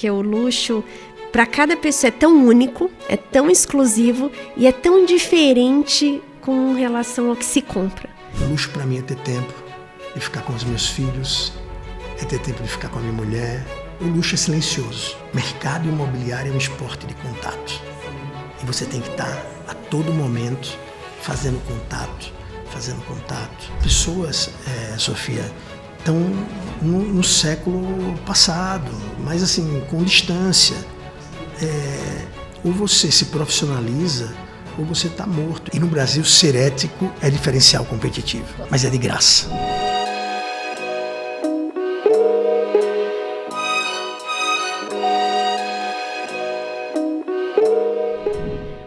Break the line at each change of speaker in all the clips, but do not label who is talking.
porque o luxo, para cada pessoa, é tão único, é tão exclusivo e é tão diferente com relação ao que se compra.
O luxo para mim é ter tempo de ficar com os meus filhos, é ter tempo de ficar com a minha mulher. O luxo é silencioso. Mercado imobiliário é um esporte de contato. E você tem que estar a todo momento fazendo contato. Pessoas, Sofia, estão no século passado, mas assim, com distância. Ou você se profissionaliza, ou você está morto. E no Brasil, ser ético é diferencial competitivo, mas é de graça.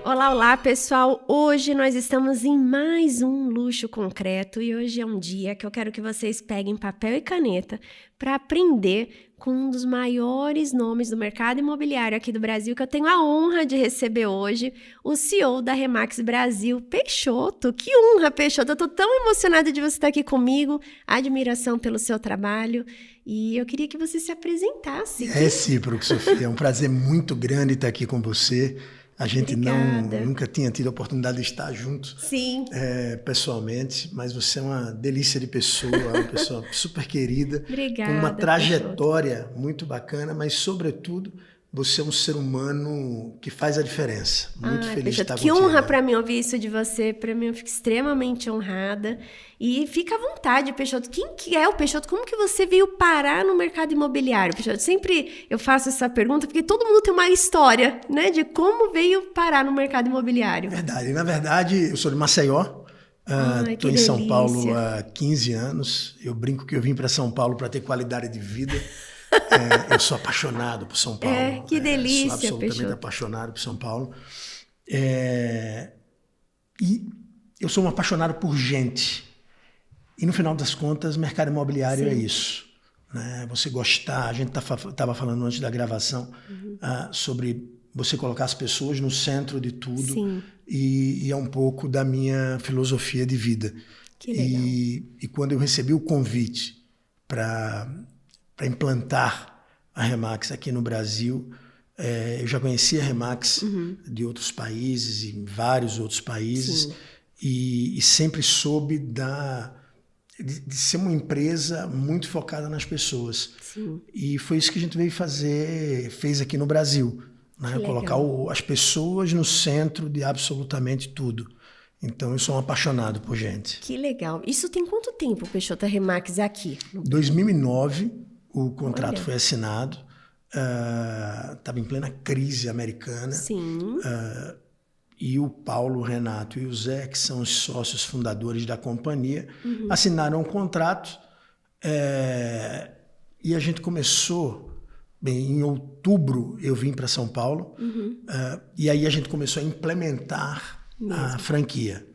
Olá, pessoal! Hoje nós estamos em mais um Luxo Concreto e hoje é um dia que eu quero que vocês peguem papel e caneta para aprender com um dos maiores nomes do mercado imobiliário aqui do Brasil, que eu tenho a honra de receber hoje, o CEO da Remax Brasil, Peixoto. Que honra, Peixoto! Eu estou tão emocionada de você estar aqui comigo, admiração pelo seu trabalho, e eu queria que você se apresentasse.
É recíproco, Sofia, é um prazer muito grande estar aqui com você. A gente nunca tinha tido a oportunidade de estar junto.
Sim.
Pessoalmente, mas você é uma delícia de pessoa, uma pessoa super querida.
Obrigada,
com uma trajetória muito bacana, mas, sobretudo, você é um ser humano que faz a diferença. Muito feliz de estar contigo.
Que honra para mim ouvir isso de você. Para mim, eu fico extremamente honrada. E fica à vontade, Peixoto. Quem que é o Peixoto? Como que você veio parar no mercado imobiliário, Peixoto? Sempre eu faço essa pergunta, porque todo mundo tem uma história, né, de como veio parar no mercado imobiliário.
Verdade. Na verdade, eu sou de Maceió. Estou em São Paulo há 15 anos. Eu brinco que eu vim para São Paulo para ter qualidade de vida. Eu sou apaixonado por São Paulo.
Que delícia,
sou absolutamente
Peixoto.
apaixonado por São Paulo. E eu sou um apaixonado por gente. E, no final das contas, mercado imobiliário é isso. Né? Você gostar... A gente estava falando antes da gravação sobre você colocar as pessoas no centro de tudo.
Sim.
E é um pouco da minha filosofia de vida.
Que legal.
E quando eu recebi o convite para implantar a Remax aqui no Brasil, eu já conhecia a Remax de outros países, em vários outros países, e sempre soube de ser uma empresa muito focada nas pessoas.
Sim.
E foi isso que a gente fez aqui no Brasil, né? Colocar as pessoas no centro de absolutamente tudo. Então, eu sou um apaixonado por gente.
Que legal. Isso tem quanto tempo, Peixoto, a Remax aqui?
2009, o contrato foi assinado. Estava em plena crise americana.
Sim.
E o Paulo, o Renato e o Zé, que são os sócios fundadores da companhia, assinaram um contrato. E a gente começou... Bem, em outubro eu vim para São Paulo. E aí a gente começou a implementar a franquia.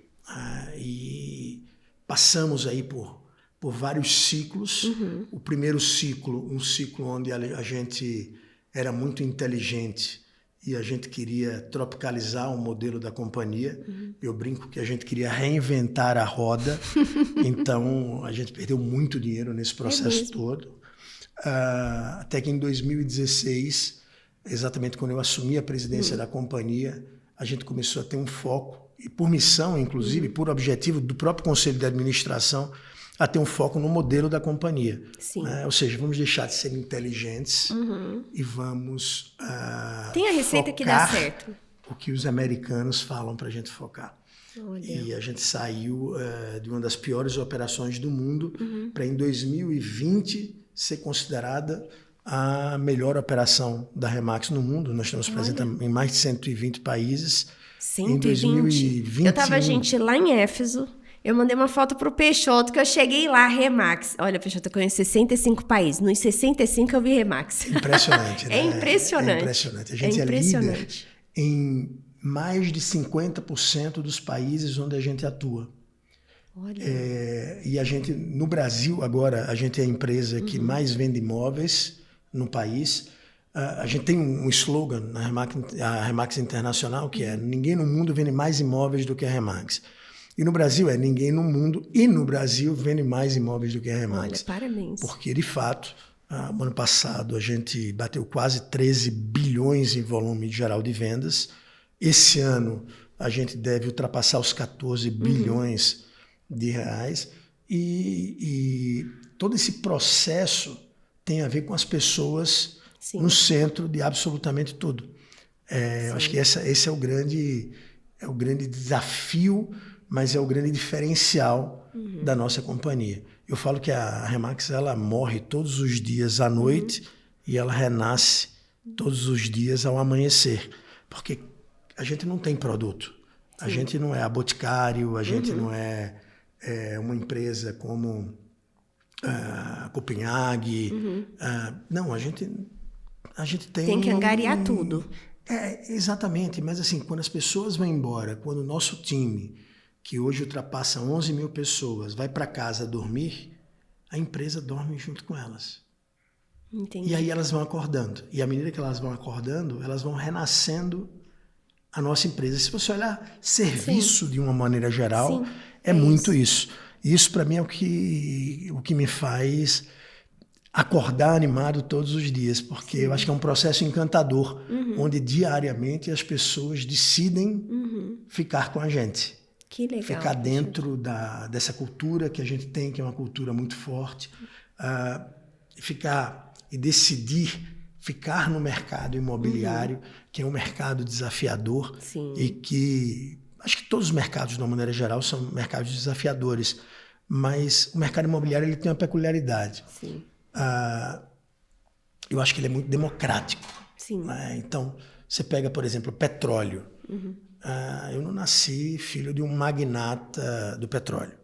E passamos aí por vários ciclos. O primeiro ciclo, um ciclo onde a gente era muito inteligente e a gente queria tropicalizar o modelo da companhia. Eu brinco que a gente queria reinventar a roda. Então, a gente perdeu muito dinheiro nesse processo todo. Até que em 2016, exatamente quando eu assumi a presidência da companhia, a gente começou a ter um foco, e por missão, inclusive, por objetivo do próprio Conselho de Administração, a ter um foco no modelo da companhia.
Sim.
Ou seja, vamos deixar de ser inteligentes e vamos
Tem a receita que dá certo.
O que os americanos falam para a gente focar.
Olha.
E a gente saiu de uma das piores operações do mundo para, em 2020, ser considerada a melhor operação da Remax no mundo. Nós estamos presentes em mais de 120 países.
120?
Em 2021.
Eu estava, gente, lá em Éfeso. Eu mandei uma foto pro Peixoto, que eu cheguei lá, Remax. Olha, Peixoto, eu conheço 65 países. Nos 65 eu vi Remax.
Impressionante, né?
É impressionante.
É impressionante. A gente é líder em mais de 50% dos países onde a gente atua.
Olha.
E a gente, no Brasil, agora, a gente é a empresa que mais vende imóveis no país. A gente tem um slogan na Remax Internacional, que é: ninguém no mundo vende mais imóveis do que a Remax. E no Brasil ninguém no mundo e no Brasil vende mais imóveis do que a Remax.
Olha, parabéns.
Porque, de fato, No ano passado, a gente bateu quase 13 bilhões em volume geral de vendas. Esse ano, a gente deve ultrapassar os 14 bilhões de reais. E todo esse processo tem a ver com as pessoas no centro de absolutamente tudo. Eu acho que esse é o grande desafio, mas é o grande diferencial da nossa companhia. Eu falo que a Remax ela morre todos os dias à noite e ela renasce todos os dias ao amanhecer, porque a gente não tem produto, a gente não é a Boticário, a gente não é uma empresa como a Copenhague, não, a gente tem
que angariar tudo.
Exatamente, mas assim, quando as pessoas vão embora, quando o nosso time, que hoje ultrapassa 11 mil pessoas, vai para casa dormir, a empresa dorme junto com elas.
Entendi.
E aí elas vão acordando. E à medida que elas vão acordando, elas vão renascendo a nossa empresa. Se você olhar serviço de uma maneira geral, é muito isso. Isso para mim é o que me faz acordar animado todos os dias, porque eu acho que é um processo encantador, onde diariamente as pessoas decidem ficar com a gente.
Que legal.
Ficar dentro dessa cultura que a gente tem, que é uma cultura muito forte, e decidir ficar no mercado imobiliário, que é um mercado desafiador e que acho que todos os mercados, de uma maneira geral, são mercados desafiadores, mas o mercado imobiliário ele tem uma peculiaridade. Eu acho que ele é muito democrático. Então, você pega, por exemplo, petróleo. Eu não nasci filho de um magnata do petróleo.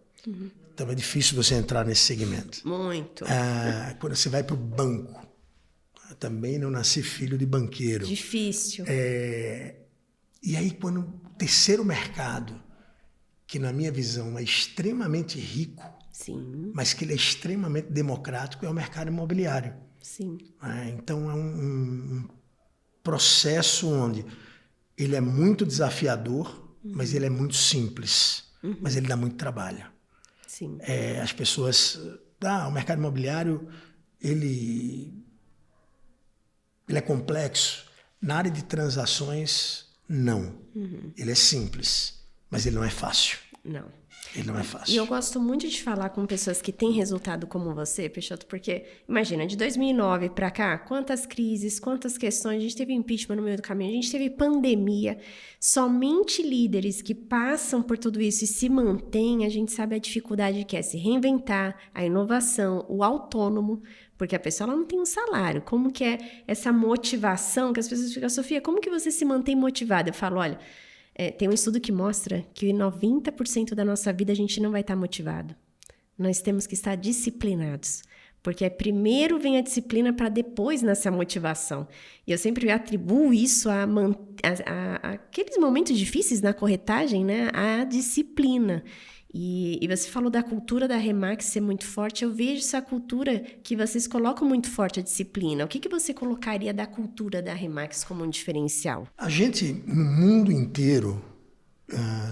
Então é difícil você entrar nesse segmento.
Muito.
Quando você vai para o banco, eu também não nasci filho de banqueiro.
Difícil.
E aí, quando o terceiro mercado, que na minha visão é extremamente rico, mas que ele é extremamente democrático, é o mercado imobiliário. Então é um processo onde ele é muito desafiador, mas ele é muito simples, mas ele dá muito trabalho. As pessoas... o mercado imobiliário, ele é complexo. Na área de transações, não. Ele é simples, mas ele não é fácil. Ele não é fácil.
E eu gosto muito de falar com pessoas que têm resultado como você, Peixoto, porque, imagina, de 2009 para cá, quantas crises, quantas questões, a gente teve impeachment no meio do caminho, a gente teve pandemia, somente líderes que passam por tudo isso e se mantêm, a gente sabe a dificuldade que é se reinventar, a inovação, o autônomo, porque a pessoa ela não tem um salário. Como que é essa motivação que as pessoas ficam, Sofia, como que você se mantém motivada? Eu falo, olha... tem um estudo que mostra que 90% da nossa vida a gente não vai estar motivado. Nós temos que estar disciplinados. Porque primeiro vem a disciplina para depois nascer a motivação. E eu sempre atribuo isso a aqueles momentos difíceis na corretagem, né? A disciplina. E você falou da cultura da Remax ser muito forte. Eu vejo essa cultura que vocês colocam muito forte, a disciplina. O que você colocaria da cultura da Remax como um diferencial?
A gente, no mundo inteiro,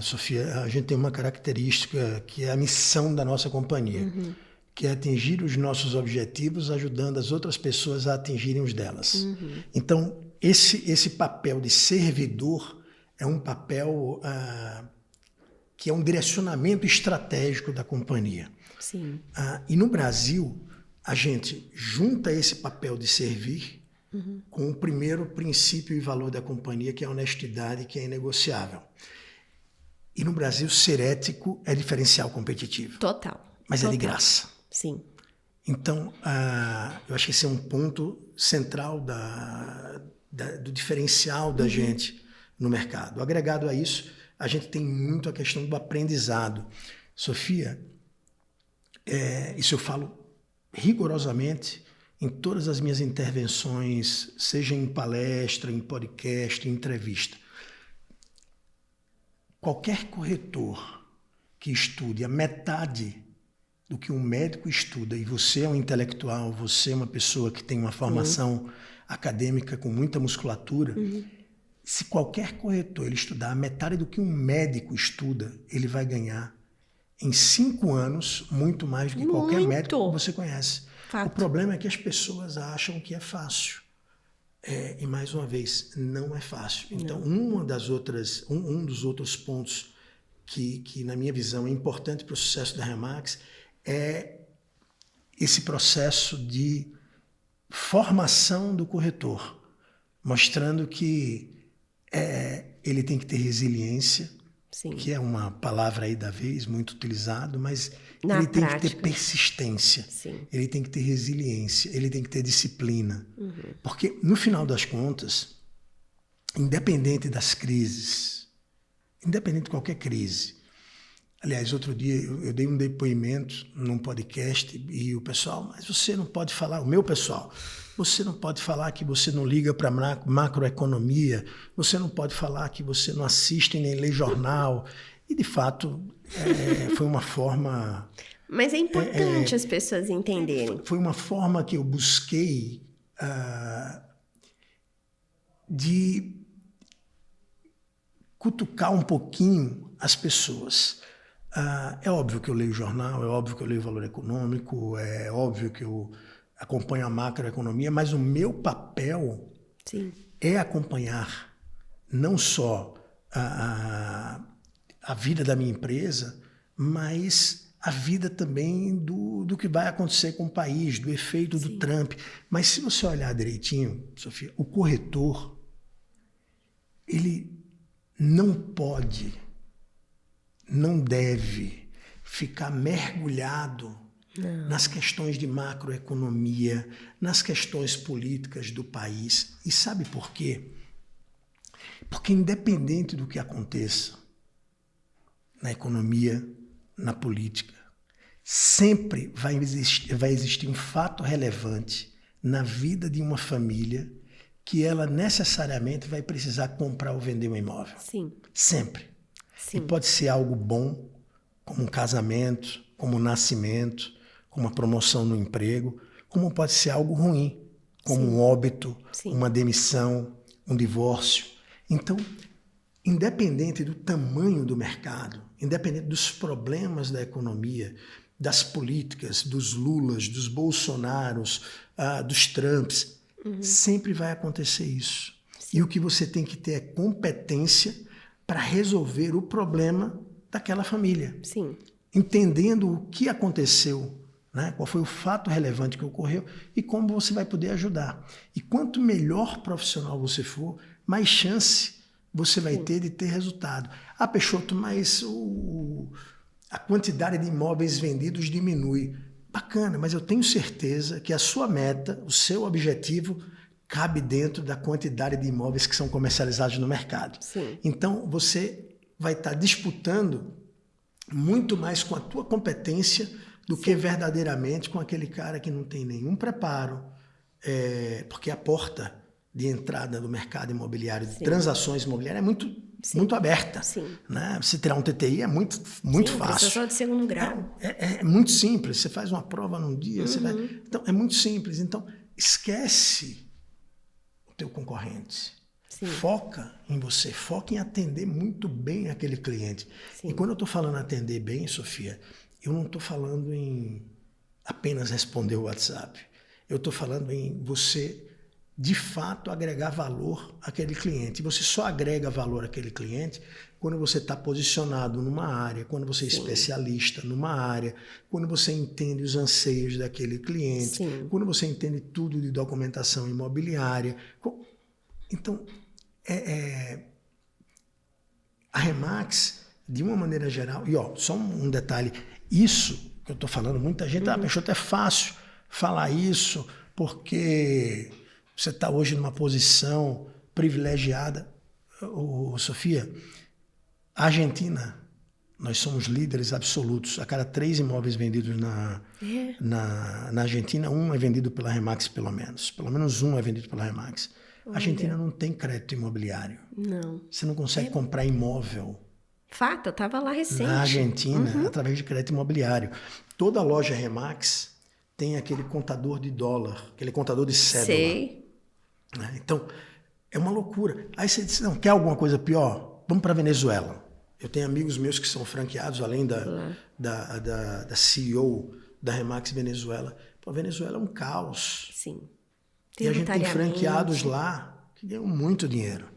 Sofia, a gente tem uma característica que é a missão da nossa companhia, que é atingir os nossos objetivos ajudando as outras pessoas a atingirem os delas. Então, esse papel de servidor é um papel... que é um direcionamento estratégico da companhia. E no Brasil, a gente junta esse papel de servir com o primeiro princípio e valor da companhia, que é a honestidade, que é inegociável. E no Brasil, ser ético é diferencial competitivo.
Total.
Mas é de graça.
Então,
eu acho que esse é um ponto central do diferencial da gente no mercado. Agregado a isso, a gente tem muito a questão do aprendizado. Sofia, isso eu falo rigorosamente em todas as minhas intervenções, seja em palestra, em podcast, em entrevista. Qualquer corretor que estude a metade do que um médico estuda, e você é um intelectual, você é uma pessoa que tem uma formação acadêmica com muita musculatura, se qualquer corretor ele estudar a metade do que um médico estuda, ele vai ganhar em 5 anos muito mais do que qualquer médico que você conhece.
Fato.
O problema é que as pessoas acham que é fácil. E mais uma vez, não é fácil. Então, um dos outros pontos que na minha visão é importante para o sucesso da Remax é esse processo de formação do corretor, mostrando que ele tem que ter resiliência,
Sim.
que é uma palavra aí da vez, muito utilizado, mas
Na
ele
prática.
tem que ter persistência,
Sim.
ele tem que ter resiliência, ele tem que ter disciplina. Porque, no final das contas, independente das crises, independente de qualquer crise, aliás, outro dia eu dei um depoimento num podcast e o pessoal, mas você não pode falar, o meu pessoal, você não pode falar que você não liga para macroeconomia, você não pode falar que você não assiste nem lê jornal. E, de fato, foi uma forma...
Mas é importante as pessoas entenderem.
Foi uma forma que eu busquei de cutucar um pouquinho as pessoas. É óbvio que eu leio jornal, é óbvio que eu leio Valor Econômico, é óbvio que eu acompanho a macroeconomia, mas o meu papel
Sim.
é acompanhar não só a vida da minha empresa, mas a vida também do que vai acontecer com o país, do efeito do Trump. Mas se você olhar direitinho, Sofia, o corretor, ele não pode, não deve ficar mergulhado nas questões de macroeconomia, nas questões políticas do país. E sabe por quê? Porque independente do que aconteça na economia, na política, sempre vai existir um fato relevante na vida de uma família que ela necessariamente vai precisar comprar ou vender um imóvel.
Sim.
Sempre.
Sim.
E pode ser algo bom, como um casamento, como um nascimento, como uma promoção no emprego, como pode ser algo ruim, como um óbito, uma demissão, um divórcio. Então, independente do tamanho do mercado, independente dos problemas da economia, das políticas, dos Lulas, dos Bolsonaros, dos Trumps, sempre vai acontecer isso. E o que você tem que ter é competência para resolver o problema daquela família.
Sim.
Entendendo o que aconteceu, né? Qual foi o fato relevante que ocorreu e como você vai poder ajudar. E quanto melhor profissional você for, mais chance você vai ter de ter resultado. Peixoto, mas a quantidade de imóveis vendidos diminui. Bacana, mas eu tenho certeza que a sua meta, o seu objetivo, cabe dentro da quantidade de imóveis que são comercializados no mercado.
Sim.
Então, você vai estar disputando muito mais com a tua competência do que verdadeiramente com aquele cara que não tem nenhum preparo, porque a porta de entrada do mercado imobiliário, de transações imobiliárias, é muito aberta. Né? Você tirar um TTI é muito fácil.
Só de segundo grau.
É muito simples. Você faz uma prova num dia, você vai... Então, é muito simples. Então, esquece o teu concorrente. Foca em você, foca em atender muito bem aquele cliente. E quando eu estou falando atender bem, Sofia, eu não estou falando em apenas responder o WhatsApp. Eu estou falando em você, de fato, agregar valor àquele cliente. E você só agrega valor àquele cliente quando você está posicionado numa área, quando você é especialista numa área, quando você entende os anseios daquele cliente, quando você entende tudo de documentação imobiliária. Então, a Remax, de uma maneira geral, e só um detalhe, isso que eu estou falando, muita gente, Peixoto, é fácil falar isso porque você está hoje numa posição privilegiada. Sofia, a Argentina, nós somos líderes absolutos. A cada 3 imóveis vendidos na Argentina, um é vendido pela Remax, pelo menos um é vendido pela Remax. A Argentina não tem crédito imobiliário.
Não.
Você não consegue comprar imóvel.
Fato, eu estava lá recente.
Na Argentina, através de crédito imobiliário. Toda loja Remax tem aquele contador de dólar, aquele contador de cédula.
Sei.
Então, é uma loucura. Aí você diz, não, quer alguma coisa pior? Vamos para a Venezuela. Eu tenho amigos meus que são franqueados, além da CEO da Remax Venezuela. A Venezuela é um caos.
Sim.
E a gente tem franqueados lá que ganham muito dinheiro.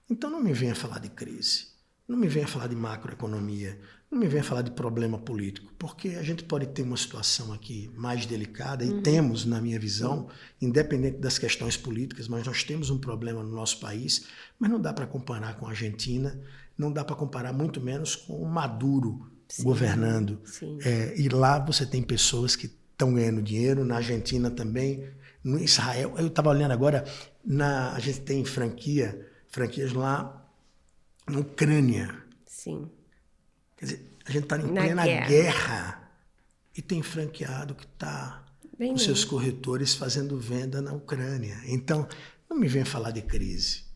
Então não me venha falar de crise, não me venha falar de macroeconomia, não me venha falar de problema político, porque a gente pode ter uma situação aqui mais delicada, e temos, na minha visão, independente das questões políticas, mas nós temos um problema no nosso país, mas não dá para comparar com a Argentina, não dá para comparar muito menos com o Maduro governando. E lá você tem pessoas que estão ganhando dinheiro, na Argentina também, no Israel. Eu estava olhando agora, a gente tem franquias lá na Ucrânia.
Sim.
Quer dizer, a gente está em plena guerra e tem franqueado que está com seus corretores fazendo venda na Ucrânia. Então, não me venha falar de crise.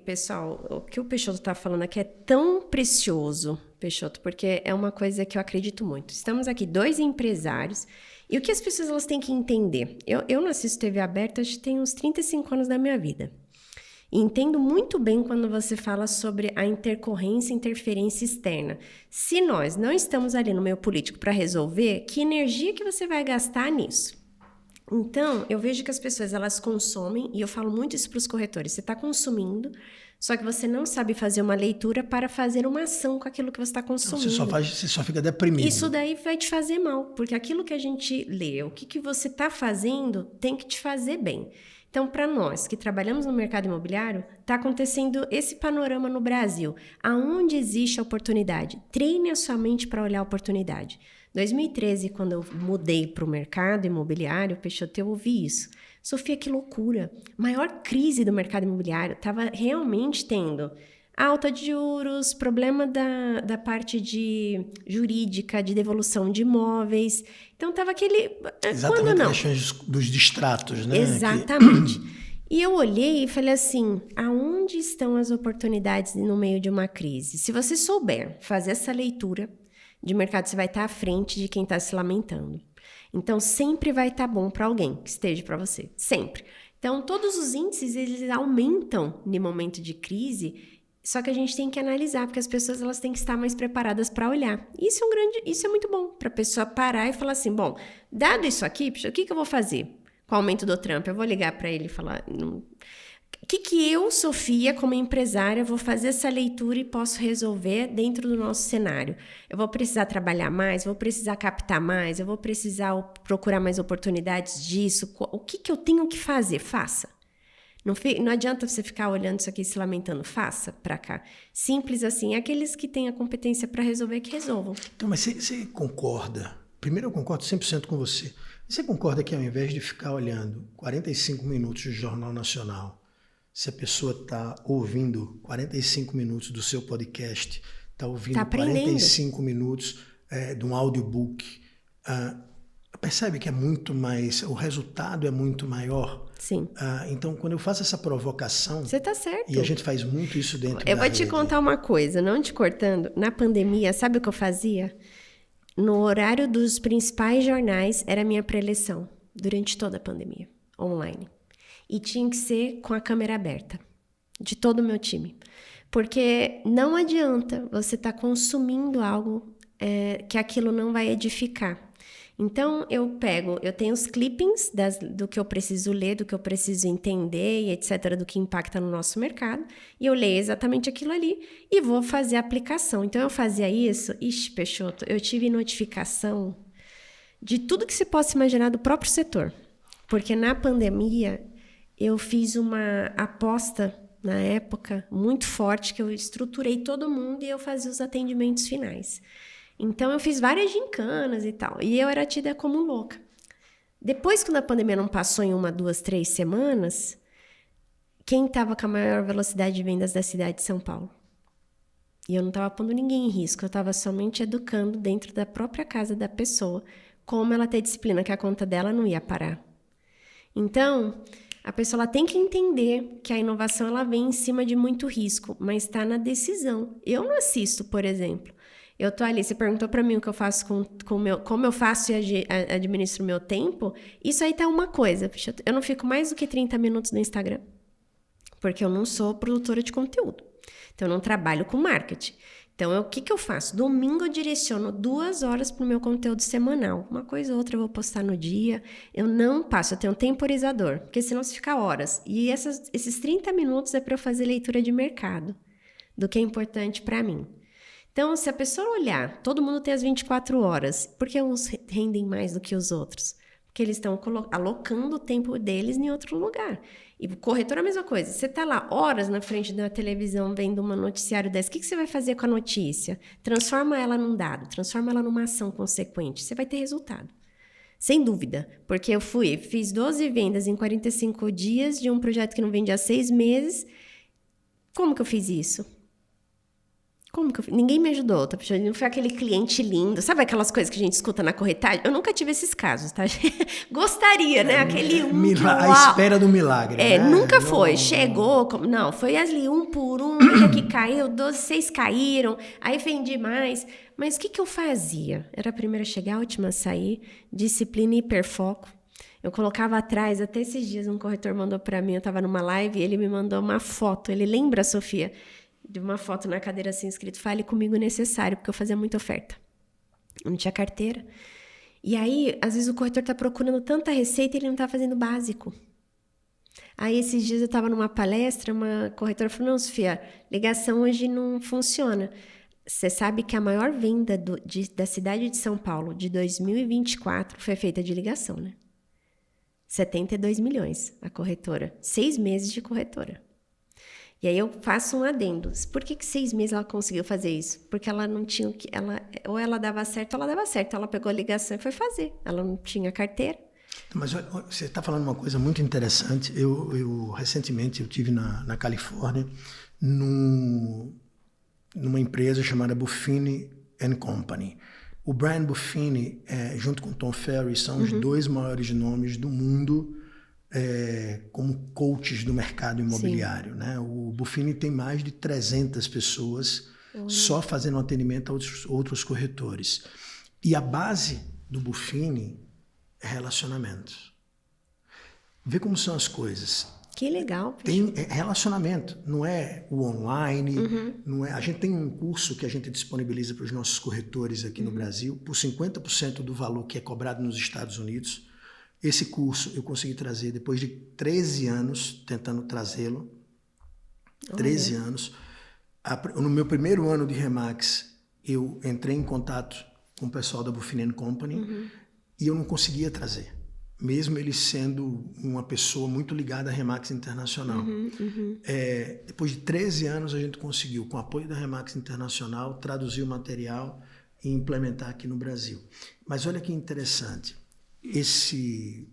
Pessoal, o que o Peixoto está falando aqui é tão precioso, Peixoto, porque é uma coisa que eu acredito muito. Estamos aqui 2 empresários e o que as pessoas elas têm que entender. Eu não assisto TV aberta, acho que tem uns 35 anos da minha vida. E entendo muito bem quando você fala sobre a interferência externa. Se nós não estamos ali no meio político para resolver, que energia que você vai gastar nisso? Então, eu vejo que as pessoas, elas consomem, e eu falo muito isso para os corretores, você está consumindo, só que você não sabe fazer uma leitura para fazer uma ação com aquilo que você está consumindo.
Você só fica deprimido.
Isso daí vai te fazer mal, porque aquilo que a gente lê, o que você está fazendo, tem que te fazer bem. Então, para nós que trabalhamos no mercado imobiliário, está acontecendo esse panorama no Brasil. Aonde existe a oportunidade? Treine a sua mente para olhar a oportunidade. 2013, quando eu mudei para o mercado imobiliário, Peixoto, eu ouvi isso. Sofia, que loucura! Maior crise do mercado imobiliário. Estava realmente tendo alta de juros, problema da parte de jurídica, de devolução de imóveis. Então, estava aquele...
Exatamente, questões dos distratos, né?
Exatamente. E eu olhei e falei assim, aonde estão as oportunidades no meio de uma crise? Se você souber fazer essa leitura de mercado, você vai estar à frente de quem está se lamentando. Então, sempre vai estar bom para alguém que esteja para você. Sempre. Então, todos os índices, eles aumentam no momento de crise. Só que a gente tem que analisar, porque as pessoas elas têm que estar mais preparadas para olhar. Isso é muito bom, para a pessoa parar e falar assim, bom, dado isso aqui, o que eu vou fazer com o aumento do Trump? Eu vou ligar para ele e falar, o que eu, Sofia, como empresária, vou fazer essa leitura e posso resolver dentro do nosso cenário? Eu vou precisar trabalhar mais, vou precisar captar mais, eu vou precisar procurar mais oportunidades disso. O que eu tenho que fazer? Faça. Não adianta você ficar olhando isso aqui e se lamentando. Faça para cá. Simples assim. Aqueles que têm a competência para resolver, que resolvam.
Então, mas você concorda? Primeiro, eu concordo 100% com você. Você concorda que ao invés de ficar olhando 45 minutos de Jornal Nacional, se a pessoa está ouvindo 45 minutos do seu podcast, está ouvindo 45 minutos de um audiobook, percebe que é muito mais, o resultado é muito maior.
Sim.
Então, quando eu faço essa provocação...
Você está certo.
E a gente faz muito isso dentro da rede.
Eu vou te contar uma coisa, não te cortando. Na pandemia, sabe o que eu fazia? No horário dos principais jornais, era a minha preleção. Durante toda a pandemia, online. E tinha que ser com a câmera aberta. De todo o meu time. Porque não adianta você estar consumindo algo que aquilo não vai edificar. Então, eu tenho os clippings do que eu preciso ler, do que eu preciso entender e etc., do que impacta no nosso mercado, e eu leio exatamente aquilo ali e vou fazer a aplicação. Então, eu fazia isso, Peixoto, eu tive notificação de tudo que se possa imaginar do próprio setor, porque na pandemia eu fiz uma aposta, na época, muito forte, que eu estruturei todo mundo e eu fazia os atendimentos finais. Então, eu fiz várias gincanas e tal. E eu era tida como louca. Depois, quando a pandemia não passou em 1, 2, 3 semanas, quem estava com a maior velocidade de vendas da cidade de São Paulo? E eu não estava pondo ninguém em risco. Eu estava somente educando dentro da própria casa da pessoa como ela ter disciplina, que a conta dela não ia parar. Então, a pessoa ela tem que entender que a inovação ela vem em cima de muito risco, mas está na decisão. Eu não assisto, por exemplo. Eu tô ali, você perguntou para mim o que eu faço como eu faço e administro o meu tempo. Isso aí tá uma coisa. Eu não fico mais do que 30 minutos no Instagram, porque eu não sou produtora de conteúdo. Então, eu não trabalho com marketing. Então, o que eu faço? Domingo eu direciono 2 horas para o meu conteúdo semanal. Uma coisa ou outra eu vou postar no dia. Eu não passo, eu tenho um temporizador, porque senão você fica horas. E esses 30 minutos é para eu fazer leitura de mercado, do que é importante para mim. Então, se a pessoa olhar, todo mundo tem as 24 horas. Por que uns rendem mais do que os outros? Porque eles estão alocando o tempo deles em outro lugar. E o corretor é a mesma coisa. Você está lá horas na frente da televisão vendo um noticiário desse. O que você vai fazer com a notícia? Transforma ela num dado, transforma ela numa ação consequente. Você vai ter resultado. Sem dúvida. Porque eu fiz 12 vendas em 45 dias de um projeto que não vende há 6 meses. Como que eu fiz isso? Ninguém me ajudou, tá? Não foi aquele cliente lindo. Sabe aquelas coisas que a gente escuta na corretagem? Eu nunca tive esses casos, tá? Gostaria, né? Aquele
a espera do milagre, né?
Nunca foi. Chegou... Não, foi ali um por um. Ele aqui caiu, 6 caíram. Aí vendi mais. Mas o que eu fazia? Era a primeira a chegar, a última a sair. Disciplina e hiperfoco. Eu colocava atrás, até esses dias um corretor mandou pra mim, eu tava numa live, e ele me mandou uma foto. Ele lembra, Sofia, de uma foto na cadeira assim escrito, fale comigo necessário, porque eu fazia muita oferta. Eu não tinha carteira. E aí, às vezes o corretor tá procurando tanta receita e ele não tá fazendo básico. Aí, esses dias eu tava numa palestra, uma corretora falou, não, Sofia, ligação hoje não funciona. Você sabe que a maior venda da cidade de São Paulo de 2024 foi feita de ligação, né? 72 milhões a corretora. 6 meses de corretora. E aí eu faço um adendo. Por que 6 meses ela conseguiu fazer isso? Porque ela não tinha o que... Ou ela dava certo, ou ela dava certo. Ela pegou a ligação e foi fazer. Ela não tinha carteira.
Mas você está falando uma coisa muito interessante. Recentemente eu estive na Califórnia, numa empresa chamada Buffini & Company. O Brian Buffini, junto com o Tom Ferry, são os 2 maiores nomes do mundo como coaches do mercado imobiliário. Né? O Buffini tem mais de 300 pessoas só fazendo atendimento a outros corretores. E a base do Buffini é relacionamento. Vê como são as coisas.
Que legal.
Tem relacionamento, não é o online, não é. A gente tem um curso que a gente disponibiliza para os nossos corretores aqui no Brasil, por 50% do valor que é cobrado nos Estados Unidos. Esse curso eu consegui trazer depois de 13 anos, tentando trazê-lo. 13 anos. No meu primeiro ano de Remax, eu entrei em contato com o pessoal da Buffini & Company e eu não conseguia trazer. Mesmo ele sendo uma pessoa muito ligada à Remax Internacional. Depois de 13 anos, a gente conseguiu, com o apoio da Remax Internacional, traduzir o material e implementar aqui no Brasil. Mas olha que interessante.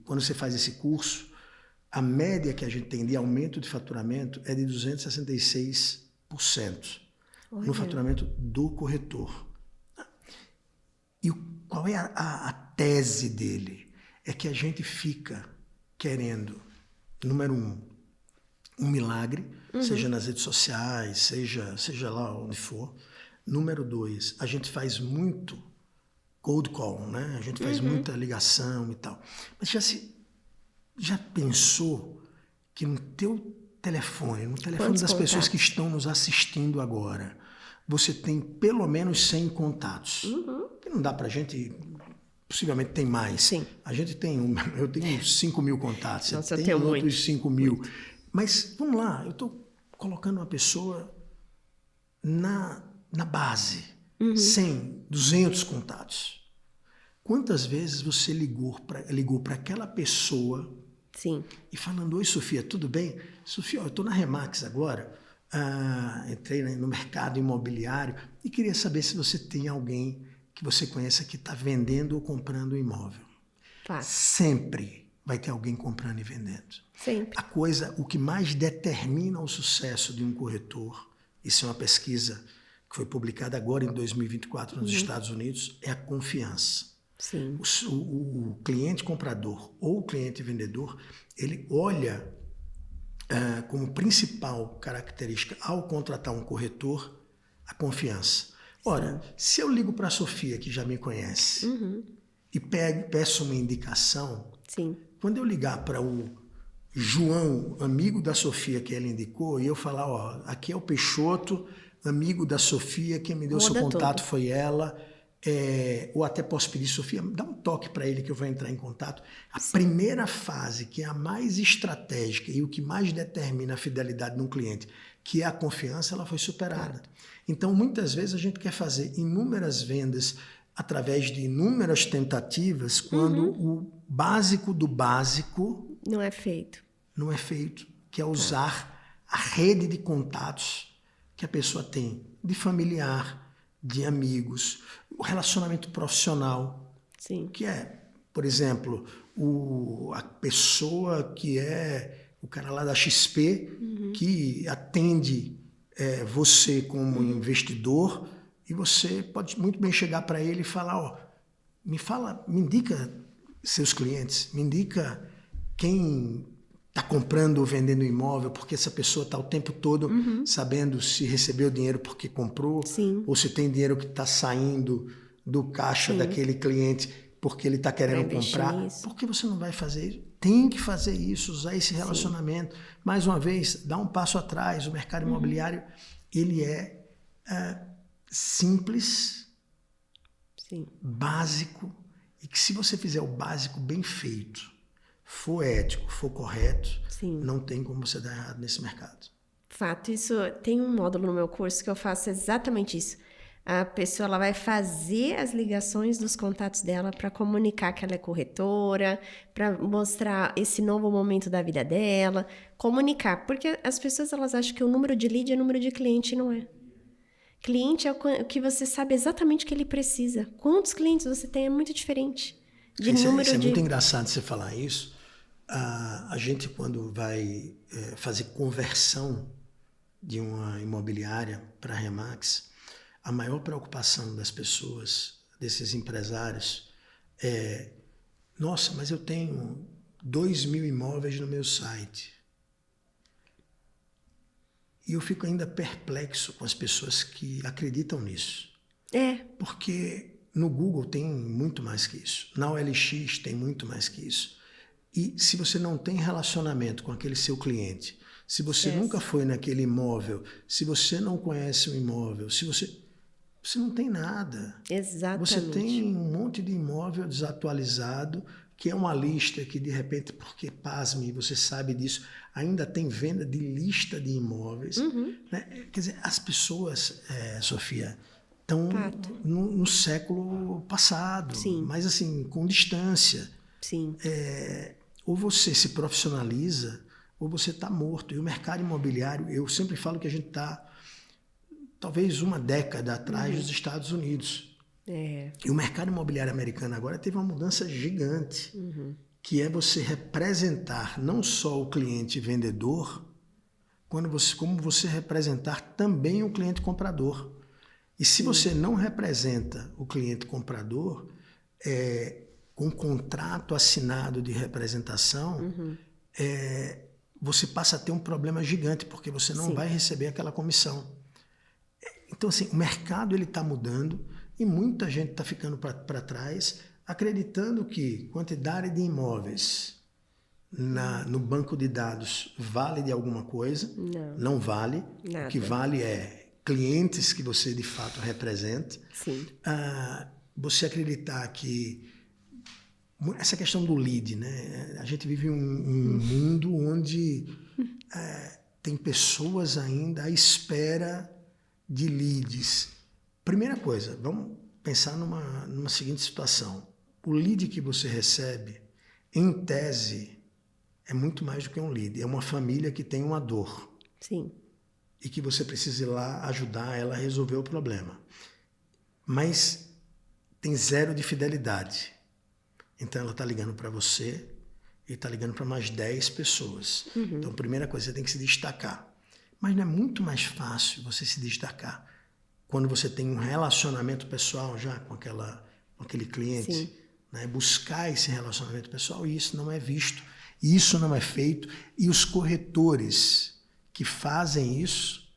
Quando você faz esse curso, a média que a gente tem de aumento de faturamento é de 266% no faturamento do corretor. E qual é a tese dele? É que a gente fica querendo, número 1, um milagre, seja nas redes sociais, seja lá onde for. Número 2, a gente faz muito cold call, né? A gente faz muita ligação e tal. Mas já pensou que no teu telefone, no telefone das pessoas que estão nos assistindo agora, você tem pelo menos 100 contatos? Que não dá pra gente... Possivelmente tem mais.
Sim.
Eu tenho 5 mil contatos.
Nossa,
você tem outros
muito.
5 mil. Mas, vamos lá, eu estou colocando uma pessoa na base. 100, 200 contatos. Quantas vezes você ligou para aquela pessoa e falando, oi Sofia, tudo bem? Sofia, eu estou na Remax agora, entrei no mercado imobiliário e queria saber se você tem alguém que você conheça que está vendendo ou comprando um imóvel. Sempre vai ter alguém comprando e vendendo.
Sempre.
O que mais determina o sucesso de um corretor, isso é uma pesquisa que foi publicada agora em 2024 nos Estados Unidos, é a confiança.
Sim.
O cliente comprador ou o cliente vendedor, ele olha como principal característica ao contratar um corretor a confiança. Ora, se eu ligo para a Sofia, que já me conhece, e peço uma indicação, quando eu ligar para o João, amigo da Sofia que ela indicou, e eu falar, aqui é o Peixoto, amigo da Sofia, quem me deu seu contato foi ela. Ou até posso pedir, Sofia, dá um toque para ele que eu vou entrar em contato. A primeira fase, que é a mais estratégica e o que mais determina a fidelidade de um cliente, que é a confiança, ela foi superada. Então, muitas vezes a gente quer fazer inúmeras vendas através de inúmeras tentativas, quando o básico do básico
não é feito.
Não é feito, que é usar a rede de contatos que a pessoa tem, de familiar, de amigos, o relacionamento profissional.
Sim.
Que é, por exemplo, a pessoa que é o cara lá da XP, que atende você como investidor, e você pode muito bem chegar para ele e falar, me indica seus clientes, me indica quem está comprando ou vendendo imóvel, porque essa pessoa está o tempo todo sabendo se recebeu dinheiro porque comprou, ou se tem dinheiro que está saindo do caixa daquele cliente porque ele está querendo comprar. Por que você não vai fazer isso? Tem que fazer isso, usar esse relacionamento. Mais uma vez, dá um passo atrás. O mercado imobiliário, ele é simples, básico, e que se você fizer o básico bem feito, for ético, for correto, não tem como você dar errado nesse mercado.
Fato, isso tem um módulo no meu curso que eu faço exatamente isso. A pessoa ela vai fazer as ligações dos contatos dela para comunicar que ela é corretora, para mostrar esse novo momento da vida dela, comunicar, porque as pessoas elas acham que o número de lead é número de cliente, não é. Cliente é o que você sabe exatamente o que ele precisa. Quantos clientes você tem é muito diferente.
Isso é muito engraçado você falar isso. A gente, quando vai fazer conversão de uma imobiliária para a Remax, a maior preocupação das pessoas, desses empresários, é: nossa, mas eu tenho 2.000 imóveis no meu site. E eu fico ainda perplexo com as pessoas que acreditam nisso. Porque no Google tem muito mais que isso. Na OLX tem muito mais que isso. E se você não tem relacionamento com aquele seu cliente, se você nunca foi naquele imóvel, se você não conhece o imóvel, se você não tem nada.
Exatamente.
Você tem um monte de imóvel desatualizado, que é uma lista que, de repente, porque, pasme, você sabe disso, ainda tem venda de lista de imóveis. Né? Quer dizer, as pessoas, Sofia, estão no século passado, mas assim, com distância. Ou você se profissionaliza, ou você está morto. E o mercado imobiliário, eu sempre falo que a gente está talvez uma década atrás dos Estados Unidos. E o mercado imobiliário americano agora teve uma mudança gigante, que é você representar não só o cliente vendedor, como você representar também o cliente comprador. E se você não representa o cliente comprador, com contrato assinado de representação, você passa a ter um problema gigante, porque você não vai receber aquela comissão. Então, assim, o mercado está mudando e muita gente está ficando para trás, acreditando que quantidade de imóveis no banco de dados vale de alguma coisa. Não vale. Nada. O que vale é clientes que você, de fato, representa. Você acreditar que... Essa questão do lead, né? A gente vive um mundo onde tem pessoas ainda à espera de leads. Primeira coisa, vamos pensar numa seguinte situação. O lead que você recebe, em tese, é muito mais do que um lead. É uma família que tem uma dor. E que você precisa ir lá ajudar ela a resolver o problema. Mas tem zero de fidelidade. Então ela está ligando para você e está ligando para mais 10 pessoas. Então a primeira coisa, você tem que se destacar. Mas não é muito mais fácil você se destacar quando você tem um relacionamento pessoal já com aquele cliente, né? Buscar esse relacionamento pessoal, e isso não é visto, isso não é feito, e os corretores que fazem isso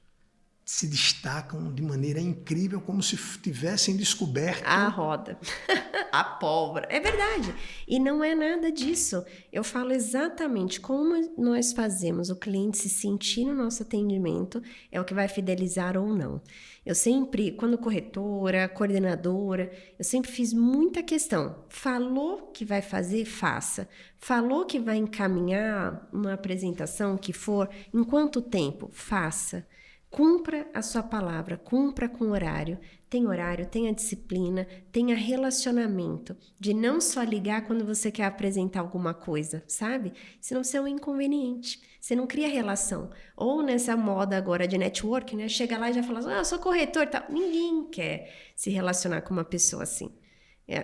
se destacam de maneira incrível, como se tivessem descoberto
a roda, a pólvora. É verdade. E não é nada disso. Eu falo exatamente como nós fazemos o cliente se sentir no nosso atendimento, é o que vai fidelizar ou não. Eu sempre, quando corretora, coordenadora, eu sempre fiz muita questão. Falou que vai fazer, faça. Falou que vai encaminhar uma apresentação que for, em quanto tempo? Faça. Cumpra a sua palavra, cumpra com horário, tenha disciplina, tenha relacionamento, de não só ligar quando você quer apresentar alguma coisa, sabe? Senão você é um inconveniente, você não cria relação. Ou nessa moda agora de network, né? Chega lá e já fala assim, eu sou corretor e tal. Ninguém quer se relacionar com uma pessoa assim.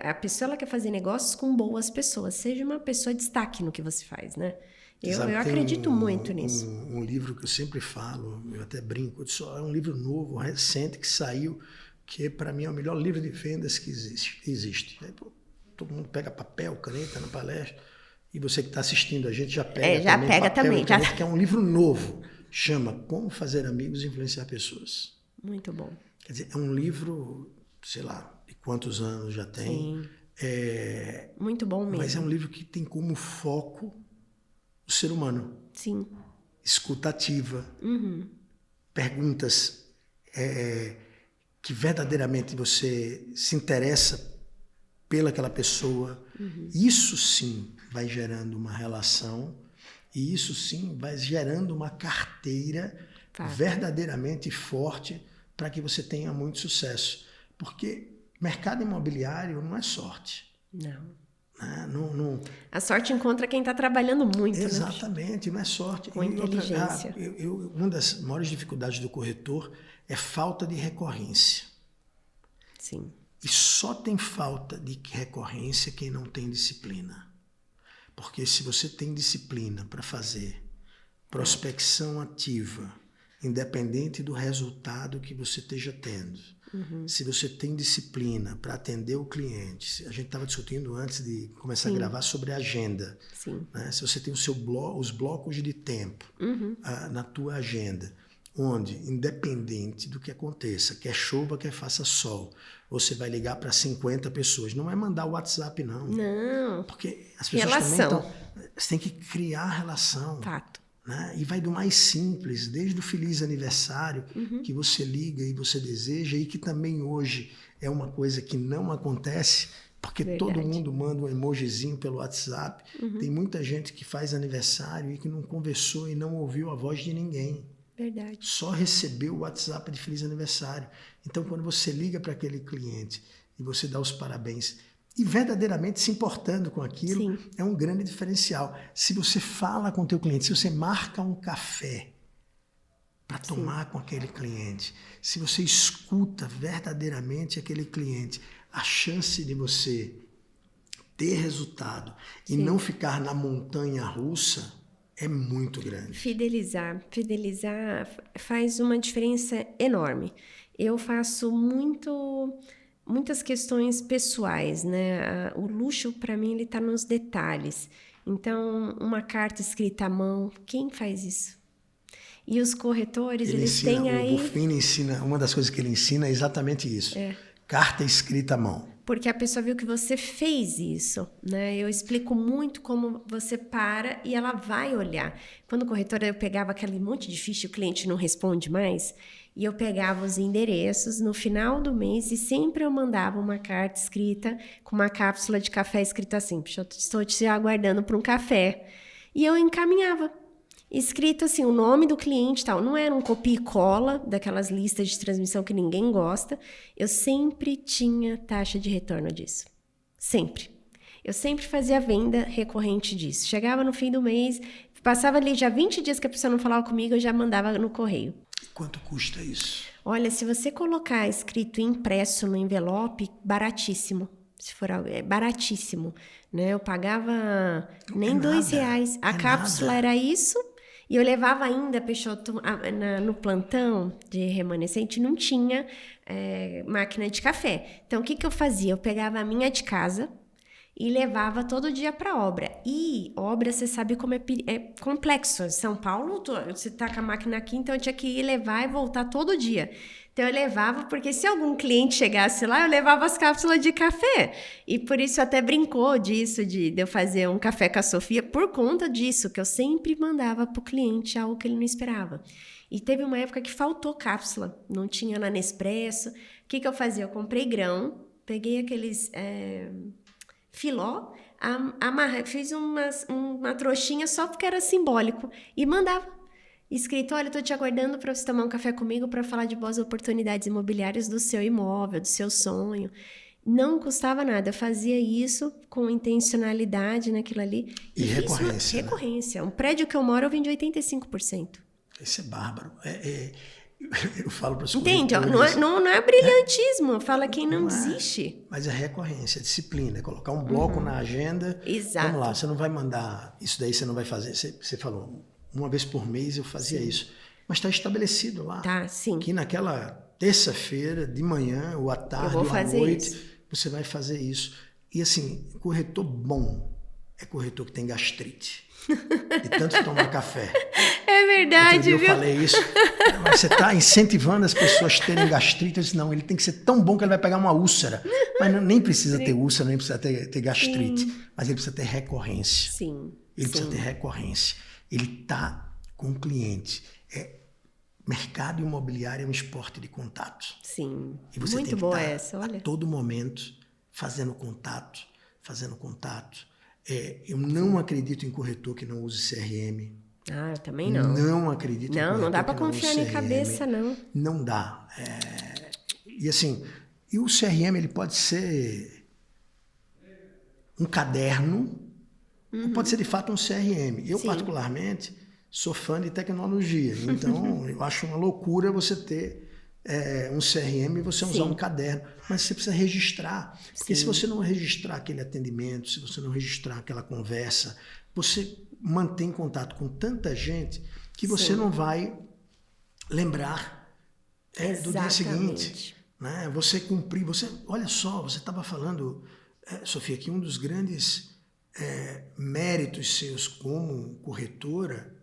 A pessoa ela quer fazer negócios com boas pessoas, seja uma pessoa de destaque no que você faz, né? Eu acredito muito nisso.
Um livro que eu sempre falo, eu até brinco, é um livro novo, recente, que saiu, que para mim é o melhor livro de vendas que existe. Aí, todo mundo pega papel, caneta na palestra, e você que está assistindo a gente já pega também. Caneta, que é um livro novo, chama Como Fazer Amigos e Influenciar Pessoas.
Muito bom.
Quer dizer, é um livro, sei lá, de quantos anos já tem.
Sim. Muito bom mesmo.
Mas é um livro que tem como foco o ser humano.
Sim.
Escutativa. Perguntas que verdadeiramente você se interessa pelaquela pessoa. Isso sim vai gerando uma relação e isso sim vai gerando uma carteira verdadeiramente forte para que você tenha muito sucesso. Porque mercado imobiliário não é sorte.
Não.
Não.
A sorte encontra quem está trabalhando muito.
Exatamente, não é sorte.
Com inteligência.
Uma das maiores dificuldades do corretor é falta de recorrência.
Sim.
E só tem falta de recorrência quem não tem disciplina. Porque se você tem disciplina para fazer prospecção ativa, independente do resultado que você esteja tendo, se você tem disciplina para atender o cliente, a gente estava discutindo antes de começar a gravar sobre a agenda.
Sim.
Né? Se você tem os blocos de tempo na tua agenda, onde, independente do que aconteça, quer chova, quer faça sol, você vai ligar para 50 pessoas. Não é mandar o WhatsApp, não.
Não.
Porque as pessoas
relação.
também você tem que criar relação.
Fato.
Né? E vai do mais simples, desde o feliz aniversário, que você liga e você deseja, e que também hoje é uma coisa que não acontece, porque todo mundo manda um emojizinho pelo WhatsApp. Tem muita gente que faz aniversário e que não conversou e não ouviu a voz de ninguém.
Verdade.
Só recebeu o WhatsApp de feliz aniversário. Então, quando você liga para aquele cliente e você dá os parabéns, e verdadeiramente se importando com aquilo, é um grande diferencial. Se você fala com o teu cliente, se você marca um café para tomar com aquele cliente, se você escuta verdadeiramente aquele cliente, a chance de você ter resultado e não ficar na montanha russa é muito grande.
Fidelizar faz uma diferença enorme. Eu faço muitas questões pessoais, né? O luxo, para mim, ele está nos detalhes. Então, uma carta escrita à mão, quem faz isso? E os corretores, eles têm aí...
O Buffini ensina, uma das coisas que ele ensina é exatamente isso. Carta escrita à mão.
Porque a pessoa viu que você fez isso, né? Eu explico muito como você para e ela vai olhar. Quando corretora, eu pegava aquele monte de ficha e o cliente não responde mais, e eu pegava os endereços no final do mês e sempre eu mandava uma carta escrita com uma cápsula de café escrita assim, estou te aguardando para um café. E eu encaminhava. Escrito assim, o nome do cliente e tal. Não era um copia e cola daquelas listas de transmissão que ninguém gosta. Eu sempre tinha taxa de retorno disso. Sempre. Eu sempre fazia venda recorrente disso. Chegava no fim do mês, passava ali já 20 dias que a pessoa não falava comigo, eu já mandava no correio.
Quanto custa isso?
Olha, se você colocar escrito impresso no envelope, baratíssimo. Se for baratíssimo. Né? Eu pagava nem R$2. A cápsula era isso. E eu levava ainda, Peixoto, no plantão de remanescente, não tinha máquina de café. Então, o que eu fazia? Eu pegava a minha de casa e levava todo dia para obra. E obra, você sabe como é complexo. Em São Paulo, você tá com a máquina aqui, então eu tinha que ir levar e voltar todo dia. Então eu levava, porque se algum cliente chegasse lá, eu levava as cápsulas de café. E por isso até brincou disso, de eu fazer um café com a Sofia, por conta disso, que eu sempre mandava pro cliente algo que ele não esperava. E teve uma época que faltou cápsula, não tinha na Nespresso. O que eu fazia? Eu comprei grão, peguei aqueles filó, fiz uma trouxinha só porque era simbólico e mandava. Escrito, olha, eu tô te aguardando para você tomar um café comigo para falar de boas oportunidades imobiliárias do seu imóvel, do seu sonho. Não custava nada, eu fazia isso com intencionalidade naquilo ali.
E recorrência.
Recorrência. Né? Um prédio que eu moro, eu vendi 85%.
Isso é bárbaro. Eu falo para os
Entende?
corretores...
Não é brilhantismo, fala quem não desiste.
Mas é recorrência, é disciplina, é colocar um bloco na agenda.
Exato.
Vamos lá, você não vai mandar, isso daí você não vai fazer. Você falou, uma vez por mês eu fazia isso. Mas está estabelecido lá.
Tá, sim.
Que naquela terça-feira, de manhã, ou à tarde, ou à noite, você vai fazer isso. E assim, corretor bom é corretor que tem gastrite. De tanto tomar café.
É verdade,
viu? Eu falei isso. Mas você está incentivando as pessoas a terem gastrite. Eu disse, não, ele tem que ser tão bom que ele vai pegar uma úlcera. Mas nem precisa ter úlcera, nem precisa ter gastrite. Sim. Mas ele precisa ter recorrência.
Sim.
Ele precisa ter recorrência. Ele está com o cliente. Mercado imobiliário é um esporte de contato.
Sim.
E você
muito
tem que
boa
estar
essa, olha.
A todo momento fazendo contato. Eu não acredito em corretor que não use CRM.
Eu também não.
Não acredito em corretor
não dá para
que não
confiar
use
na
CRM.
cabeça, não.
Não dá. E assim, o CRM ele pode ser um caderno, ou pode ser de fato um CRM. Eu, particularmente, sou fã de tecnologia. Então, eu acho uma loucura você ter um CRM e você usar um caderno. Mas você precisa registrar. Porque se você não registrar aquele atendimento, se você não registrar aquela conversa, você mantém contato com tanta gente que você não vai lembrar do dia seguinte. Né? Você cumprir. Olha só, você estava falando, Sofia, que um dos grandes méritos seus como corretora,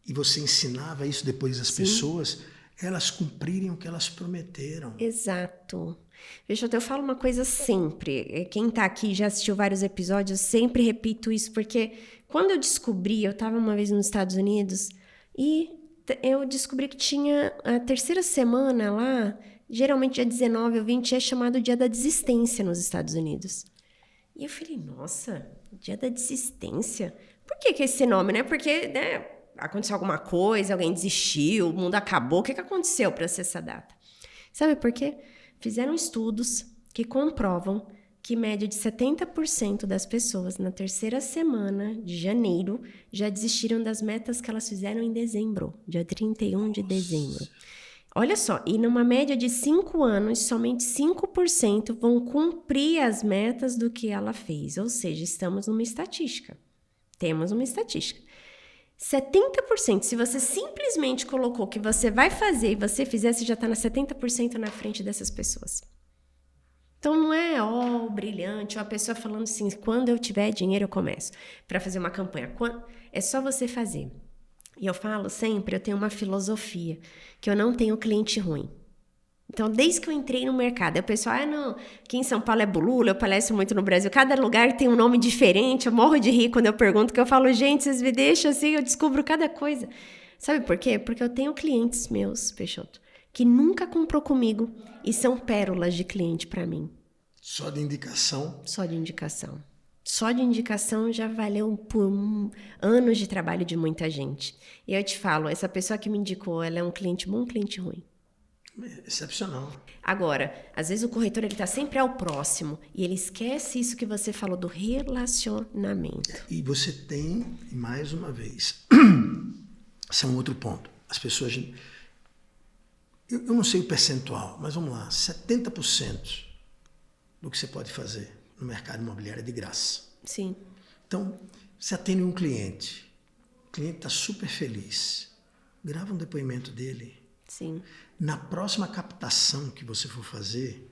e você ensinava isso depois às pessoas, elas cumprirem o que elas prometeram.
Exato. Veja, eu falo uma coisa sempre. Quem está aqui já assistiu vários episódios, eu sempre repito isso, porque quando eu descobri, eu estava uma vez nos Estados Unidos, e eu descobri que tinha a terceira semana lá, geralmente dia 19 ou 20, é chamado Dia da Desistência nos Estados Unidos. E eu falei, nossa, Dia da Desistência? Por que esse nome, né? Porque, né, aconteceu alguma coisa, alguém desistiu, o mundo acabou. O que aconteceu para ser essa data? Sabe por quê? Fizeram estudos que comprovam que média de 70% das pessoas na terceira semana de janeiro já desistiram das metas que elas fizeram em dezembro, dia 31 de dezembro. Olha só, e numa média de 5 anos, somente 5% vão cumprir as metas do que ela fez. Ou seja, estamos numa estatística. Temos uma estatística. 70%, se você simplesmente colocou que você vai fazer e você fizer, você já está na 70% na frente dessas pessoas. Então não é brilhante, ou a pessoa falando assim, quando eu tiver dinheiro eu começo para fazer uma campanha. É só você fazer. E eu falo sempre, eu tenho uma filosofia, que eu não tenho cliente ruim. Então, desde que eu entrei no mercado, o pessoal, não, aqui em São Paulo é Bulula, eu palestro muito no Brasil, cada lugar tem um nome diferente, eu morro de rir quando eu pergunto, que eu falo, gente, vocês me deixam assim, eu descubro cada coisa. Sabe por quê? Porque eu tenho clientes meus, Peixoto, que nunca comprou comigo e são pérolas de cliente para mim.
Só de indicação?
Só de indicação. Só de indicação já valeu por anos de trabalho de muita gente. E eu te falo, essa pessoa que me indicou, ela é um cliente bom ou um cliente ruim?
Excepcional.
Agora, às vezes o corretor ele está sempre ao próximo e ele esquece isso que você falou do relacionamento.
E você tem, mais uma vez, esse é um outro ponto. As pessoas... Eu não sei o percentual, mas vamos lá, 70% do que você pode fazer no mercado imobiliário é de graça.
Sim.
Então, você atende um cliente, o cliente está super feliz, grava um depoimento dele.
Sim.
Na próxima captação que você for fazer,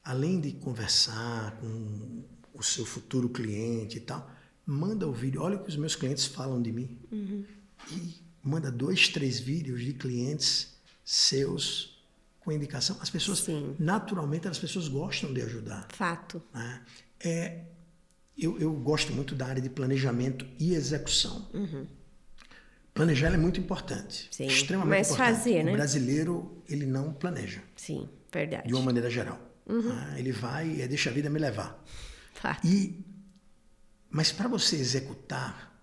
além de conversar com o seu futuro cliente e tal, manda o vídeo. Olha o que os meus clientes falam de mim. E manda 2, 3 vídeos de clientes seus com indicação. As pessoas,
Sim.
naturalmente, as pessoas gostam de ajudar.
Fato.
Né? Eu gosto muito da área de planejamento e execução. Planejar é muito importante.
Sim.
Extremamente
Mas
importante.
fazer, né?
O brasileiro, ele não planeja.
Sim, verdade.
De uma maneira geral. Ele vai e deixa a vida me levar.
Fato.
Mas para você executar,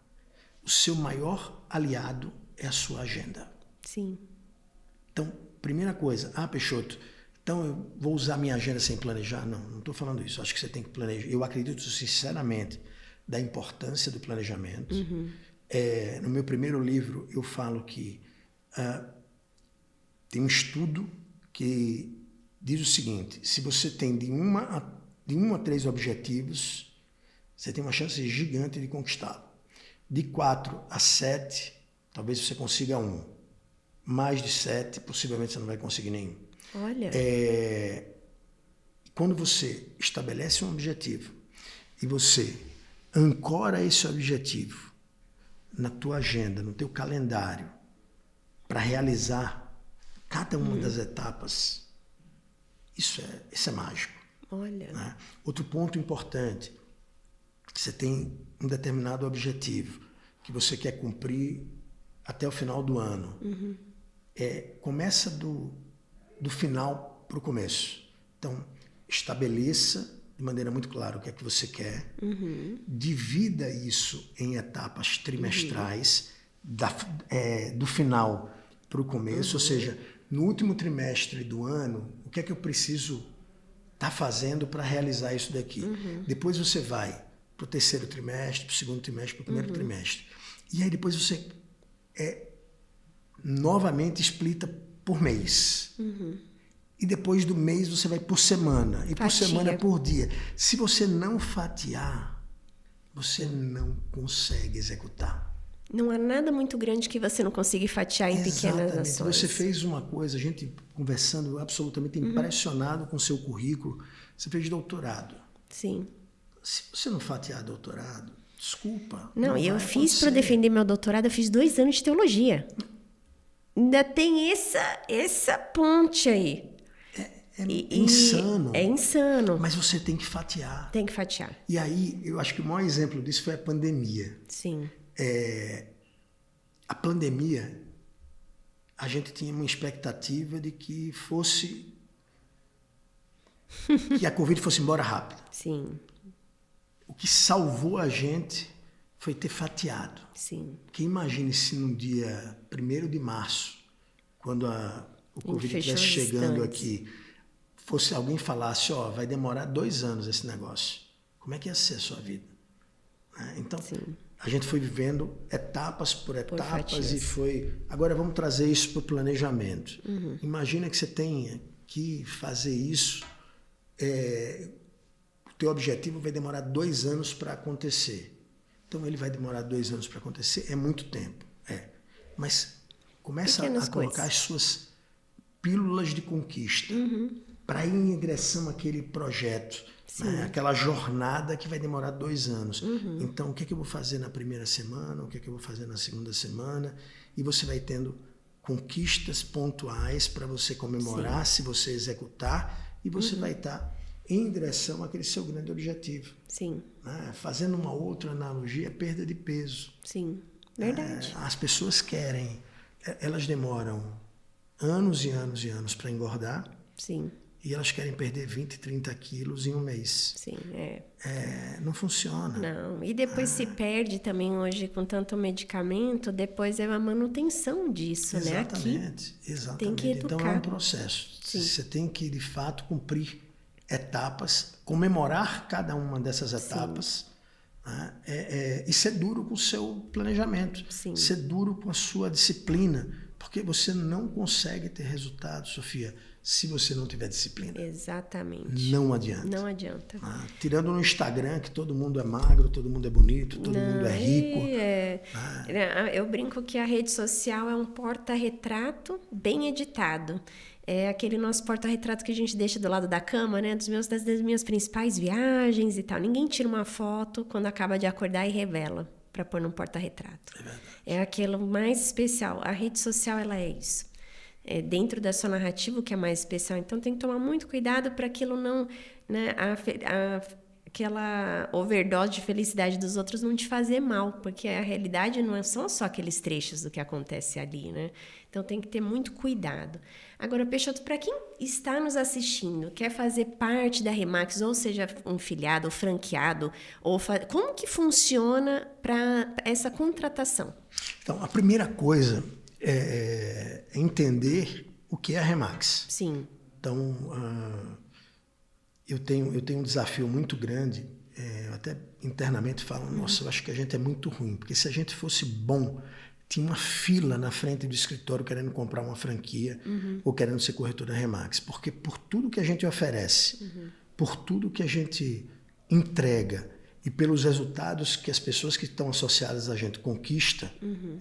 o seu maior aliado é a sua agenda.
Sim.
Então, primeira coisa, Peixoto, então eu vou usar minha agenda sem planejar? Não estou falando isso. Acho que você tem que planejar. Eu acredito sinceramente da importância do planejamento. No meu primeiro livro, eu falo que tem um estudo que diz o seguinte: se você tem de 1 a 3 objetivos, você tem uma chance gigante de conquistá-lo. De 4 a 7, talvez você consiga 1. Mais de 7, possivelmente você não vai conseguir nenhum.
Olha.
Quando você estabelece um objetivo e você ancora esse objetivo na tua agenda, no teu calendário, para realizar cada uma das etapas, isso é mágico.
Olha.
Né? Outro ponto importante, que você tem um determinado objetivo que você quer cumprir até o final do ano. Começa do final para o começo. Então, estabeleça de maneira muito clara o que é que você quer. Divida isso em etapas trimestrais, do final para o começo, ou seja, no último trimestre do ano, o que é que eu preciso estar fazendo para realizar isso daqui. Depois você vai para o terceiro trimestre, para o segundo trimestre, para o primeiro trimestre. E aí depois você novamente explita por mês. E depois do mês você vai por semana. E por semana por dia. Se você não fatiar, você não consegue executar.
Não há nada muito grande que você não consiga fatiar em pequenas ações.
Você fez uma coisa, a gente conversando, absolutamente impressionado com o seu currículo. Você fez doutorado.
Sim.
Se você não fatiar doutorado, desculpa.
Não, e eu fiz para defender meu doutorado, eu fiz 2 anos de teologia. Ainda tem essa ponte aí.
É insano.
É insano.
Mas você tem que fatiar.
Tem que fatiar.
E aí, eu acho que o maior exemplo disso foi a pandemia.
Sim.
A pandemia, a gente tinha uma expectativa de que que a Covid fosse embora rápido.
Sim.
O que salvou a gente foi ter fatiado.
Sim.
Porque imagine se no dia 1º de março, quando o Covid estivesse chegando aqui, fosse alguém falasse, vai demorar 2 anos esse negócio. Como é que ia ser a sua vida? Então, a gente foi vivendo etapas por etapas e foi... Agora vamos trazer isso para o planejamento. Imagina que você tenha que fazer isso, o teu objetivo vai demorar 2 anos para acontecer. Então ele vai demorar 2 anos para acontecer, é muito tempo. Mas começa a colocar as suas pílulas de conquista para ir em direção àquele projeto, né? Aquela jornada que vai demorar 2 anos. Então, o que é que eu vou fazer na primeira semana? O que é que eu vou fazer na segunda semana? E você vai tendo conquistas pontuais para você comemorar, se você executar, e você vai estar em direção àquele seu grande objetivo.
Sim.
Né? Fazendo uma outra analogia, perda de peso.
Sim, verdade.
As pessoas querem, elas demoram anos e anos e anos para engordar.
Sim.
E elas querem perder 20, 30 quilos em um mês.
Sim,
não funciona.
Não, e depois se perde também hoje com tanto medicamento, depois é a manutenção disso,
Exatamente,
né?
exatamente.
Tem que educar.
Então é um processo.
Sim.
Você tem que, de fato, cumprir etapas, comemorar cada uma dessas etapas, né? E ser duro com o seu planejamento, ser duro com a sua disciplina, Porque você não consegue ter resultado, Sofia, se você não tiver disciplina.
Exatamente.
Não adianta.
Não adianta.
Tirando no Instagram que todo mundo é magro, todo mundo é bonito, todo mundo é rico.
Eu brinco que a rede social é um porta-retrato bem editado. É aquele nosso porta-retrato que a gente deixa do lado da cama, né? Das minhas principais viagens e tal. Ninguém tira uma foto quando acaba de acordar e revela para pôr num porta-retrato. É aquilo mais especial. A rede social, ela é isso. É dentro da sua narrativa, o que é mais especial. Então, tem que tomar muito cuidado para aquilo não... Né, aquela overdose de felicidade dos outros não te fazer mal, porque a realidade não são só aqueles trechos do que acontece ali, né? Então, tem que ter muito cuidado. Agora, Peixoto, para quem está nos assistindo, quer fazer parte da Remax, ou seja, um filiado, ou franqueado, como que funciona para essa contratação?
Então, a primeira coisa é entender o que é a Remax.
Sim.
Então, eu tenho um desafio muito grande, eu até internamente falo, nossa, eu acho que a gente é muito ruim, porque se a gente fosse bom, tinha uma fila na frente do escritório querendo comprar uma franquia ou querendo ser corretor da Remax, porque por tudo que a gente oferece, por tudo que a gente entrega e pelos resultados que as pessoas que estão associadas a gente conquista,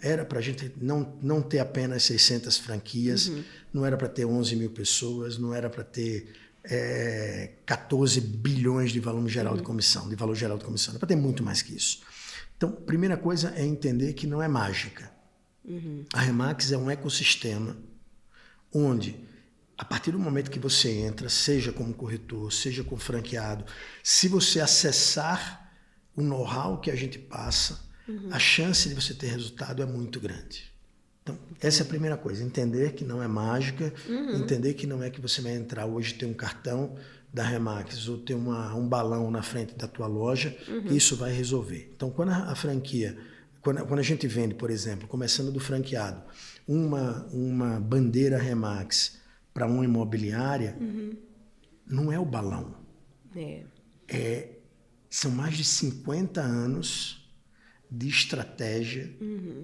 era para a gente não ter apenas 600 franquias, não era para ter 11 mil pessoas, não era para ter 14 bilhões de valor geral de comissão, era para ter muito mais que isso. Então, a primeira coisa é entender que não é mágica. A Remax é um ecossistema onde, a partir do momento que você entra, seja como corretor, seja como franqueado, se você acessar o know-how que a gente passa, a chance de você ter resultado é muito grande. Então, essa é a primeira coisa, entender que não é mágica, entender que não é que você vai entrar hoje ter um cartão da Remax ou ter um balão na frente da tua loja, isso vai resolver. Então, quando a franquia, quando a gente vende, por exemplo, começando do franqueado, uma bandeira Remax para uma imobiliária, não é o balão. São mais de 50 anos de estratégia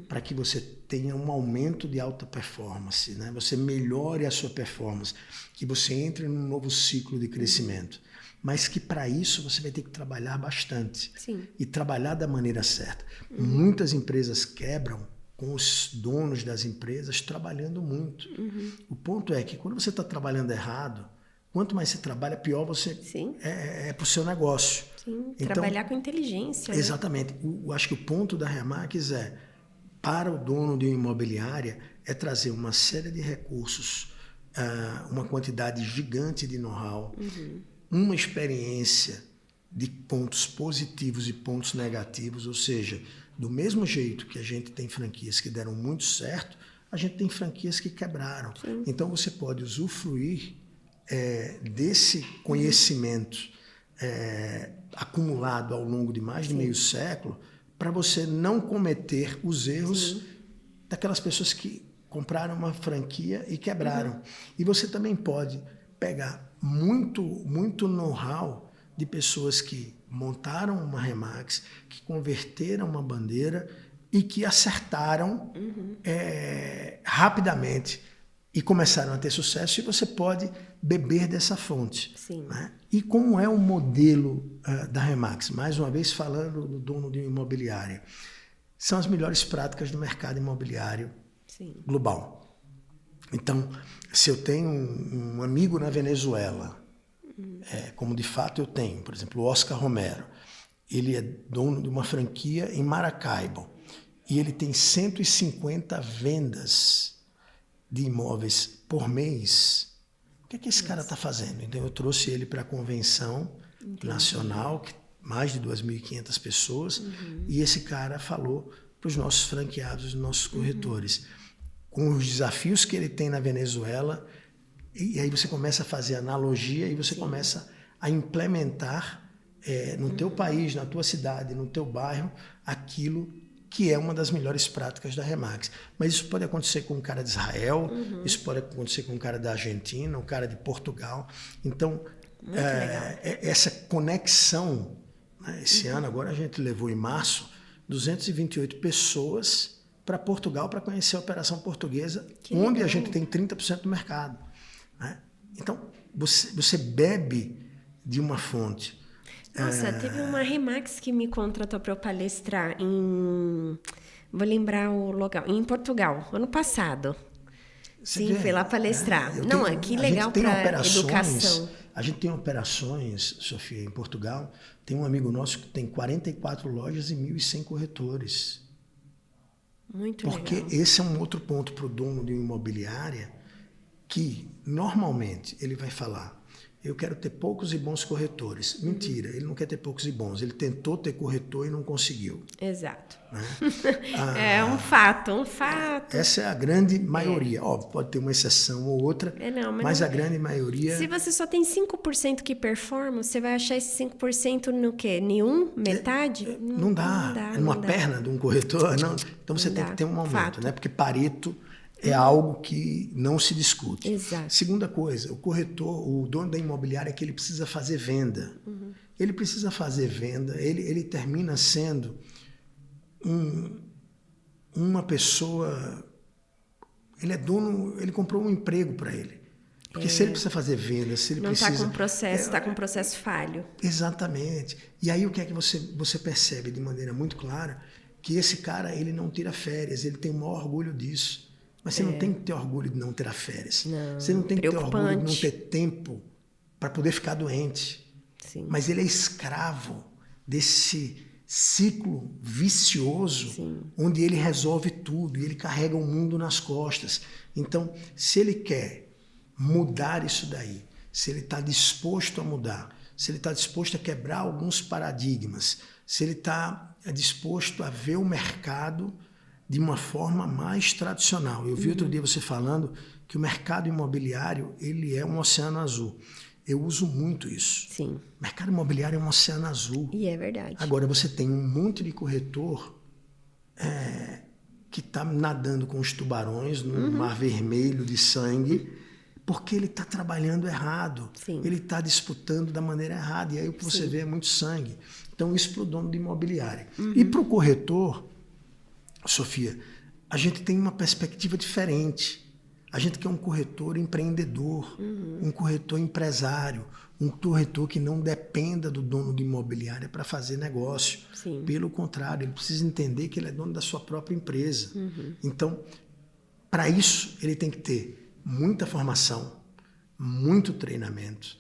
para que você tenha um aumento de alta performance, né? Você melhore a sua performance, que você entre num novo ciclo de crescimento. Mas que para isso você vai ter que trabalhar bastante.
Sim.
E trabalhar da maneira certa. Muitas empresas quebram com os donos das empresas trabalhando muito. O ponto é que quando você está trabalhando errado, quanto mais você trabalha, pior você é para o seu negócio.
Sim, então, trabalhar com inteligência.
Exatamente.
Né?
Acho que o ponto da Remax para o dono de uma imobiliária, é trazer uma série de recursos, uma quantidade gigante de know-how, uma experiência de pontos positivos e pontos negativos, ou seja, do mesmo jeito que a gente tem franquias que deram muito certo, a gente tem franquias que quebraram. Sim. Então você pode usufruir desse conhecimento acumulado ao longo de mais de meio século para você não cometer os erros daquelas pessoas que compraram uma franquia e quebraram. E você também pode pegar muito know-how de pessoas que montaram uma Remax, que converteram uma bandeira e que acertaram rapidamente e começaram a ter sucesso, e você pode beber dessa fonte.
Sim.
Né? E como é o modelo da Remax? Mais uma vez falando do dono de uma imobiliária. São as melhores práticas do mercado imobiliário global. Então, se eu tenho um amigo na Venezuela, como de fato eu tenho, por exemplo, o Oscar Romero, ele é dono de uma franquia em Maracaibo e ele tem 150 vendas de imóveis por mês. O que é que esse cara está fazendo? Então eu trouxe ele para a convenção nacional, que mais de 2.500 pessoas, e esse cara falou para os nossos franqueados, nossos corretores, com os desafios que ele tem na Venezuela, e aí você começa a fazer analogia e você começa a implementar no teu país, na tua cidade, no teu bairro, aquilo que é uma das melhores práticas da Remax. Mas isso pode acontecer com um cara de Israel, isso pode acontecer com um cara da Argentina, um cara de Portugal. Então, essa conexão, né? Esse ano, agora a gente levou em março, 228 pessoas para Portugal para conhecer a operação portuguesa,
Que
onde
legal.
a gente tem 30% do mercado, né? Então, você bebe de uma fonte.
Nossa, teve uma Remax que me contratou para eu palestrar em... Vou lembrar o local. Em Portugal, ano passado.
Você
Sim,
vê,
fui lá palestrar. Que legal para educação.
A gente tem operações, Sofia, em Portugal. Tem um amigo nosso que tem 44 lojas e 1.100 corretores.
Muito
Porque
legal.
esse é um outro ponto para o dono de uma imobiliária que, normalmente, ele vai falar: eu quero ter poucos e bons corretores. Mentira, ele não quer ter poucos e bons. Ele tentou ter corretor e não conseguiu.
Exato.
Né?
É um fato.
Essa é a grande maioria. Óbvio, pode ter uma exceção ou outra, mas a grande maioria...
Se você só tem 5% que performa, você vai achar esse 5% no quê? Nenhum? Metade?
Não dá. Numa perna de um corretor, não. Então você tem que ter um aumento, né? Porque Pareto é algo que não se discute.
Exato.
Segunda coisa, o corretor, o dono da imobiliária, é que ele precisa fazer venda. Ele precisa fazer venda, ele termina sendo uma pessoa... Ele é dono, ele comprou um emprego para ele. Porque se ele precisa fazer venda, se ele precisa...
Não está com processo, está com processo falho.
Exatamente. E aí o que é que você percebe de maneira muito clara? Que esse cara, ele não tira férias, ele tem o maior orgulho disso. Mas você não tem que ter orgulho de não ter férias.
Não,
você não tem que ter orgulho de não ter
preocupante.
tempo para poder ficar doente.
Sim.
Mas ele é escravo desse ciclo vicioso.
Sim.
Onde ele resolve tudo e ele carrega o mundo nas costas. Então, se ele quer mudar isso daí, se ele está disposto a mudar, se ele está disposto a quebrar alguns paradigmas, se ele está disposto a ver o mercado de uma forma mais tradicional. Eu vi outro dia você falando que o mercado imobiliário ele é um oceano azul. Eu uso muito isso.
Sim.
O mercado imobiliário é um oceano azul.
E é verdade.
Agora, você tem um monte de corretor que está nadando com os tubarões num mar vermelho de sangue, porque ele está trabalhando errado.
Sim.
Ele está disputando da maneira errada. E aí o que você vê é muito sangue. Então, isso para o dono de imobiliária. E para o corretor, Sofia, a gente tem uma perspectiva diferente. A gente quer um corretor empreendedor, um corretor empresário, um corretor que não dependa do dono de imobiliária para fazer negócio.
Sim.
Pelo contrário, ele precisa entender que ele é dono da sua própria empresa. Então, para isso, ele tem que ter muita formação, muito treinamento,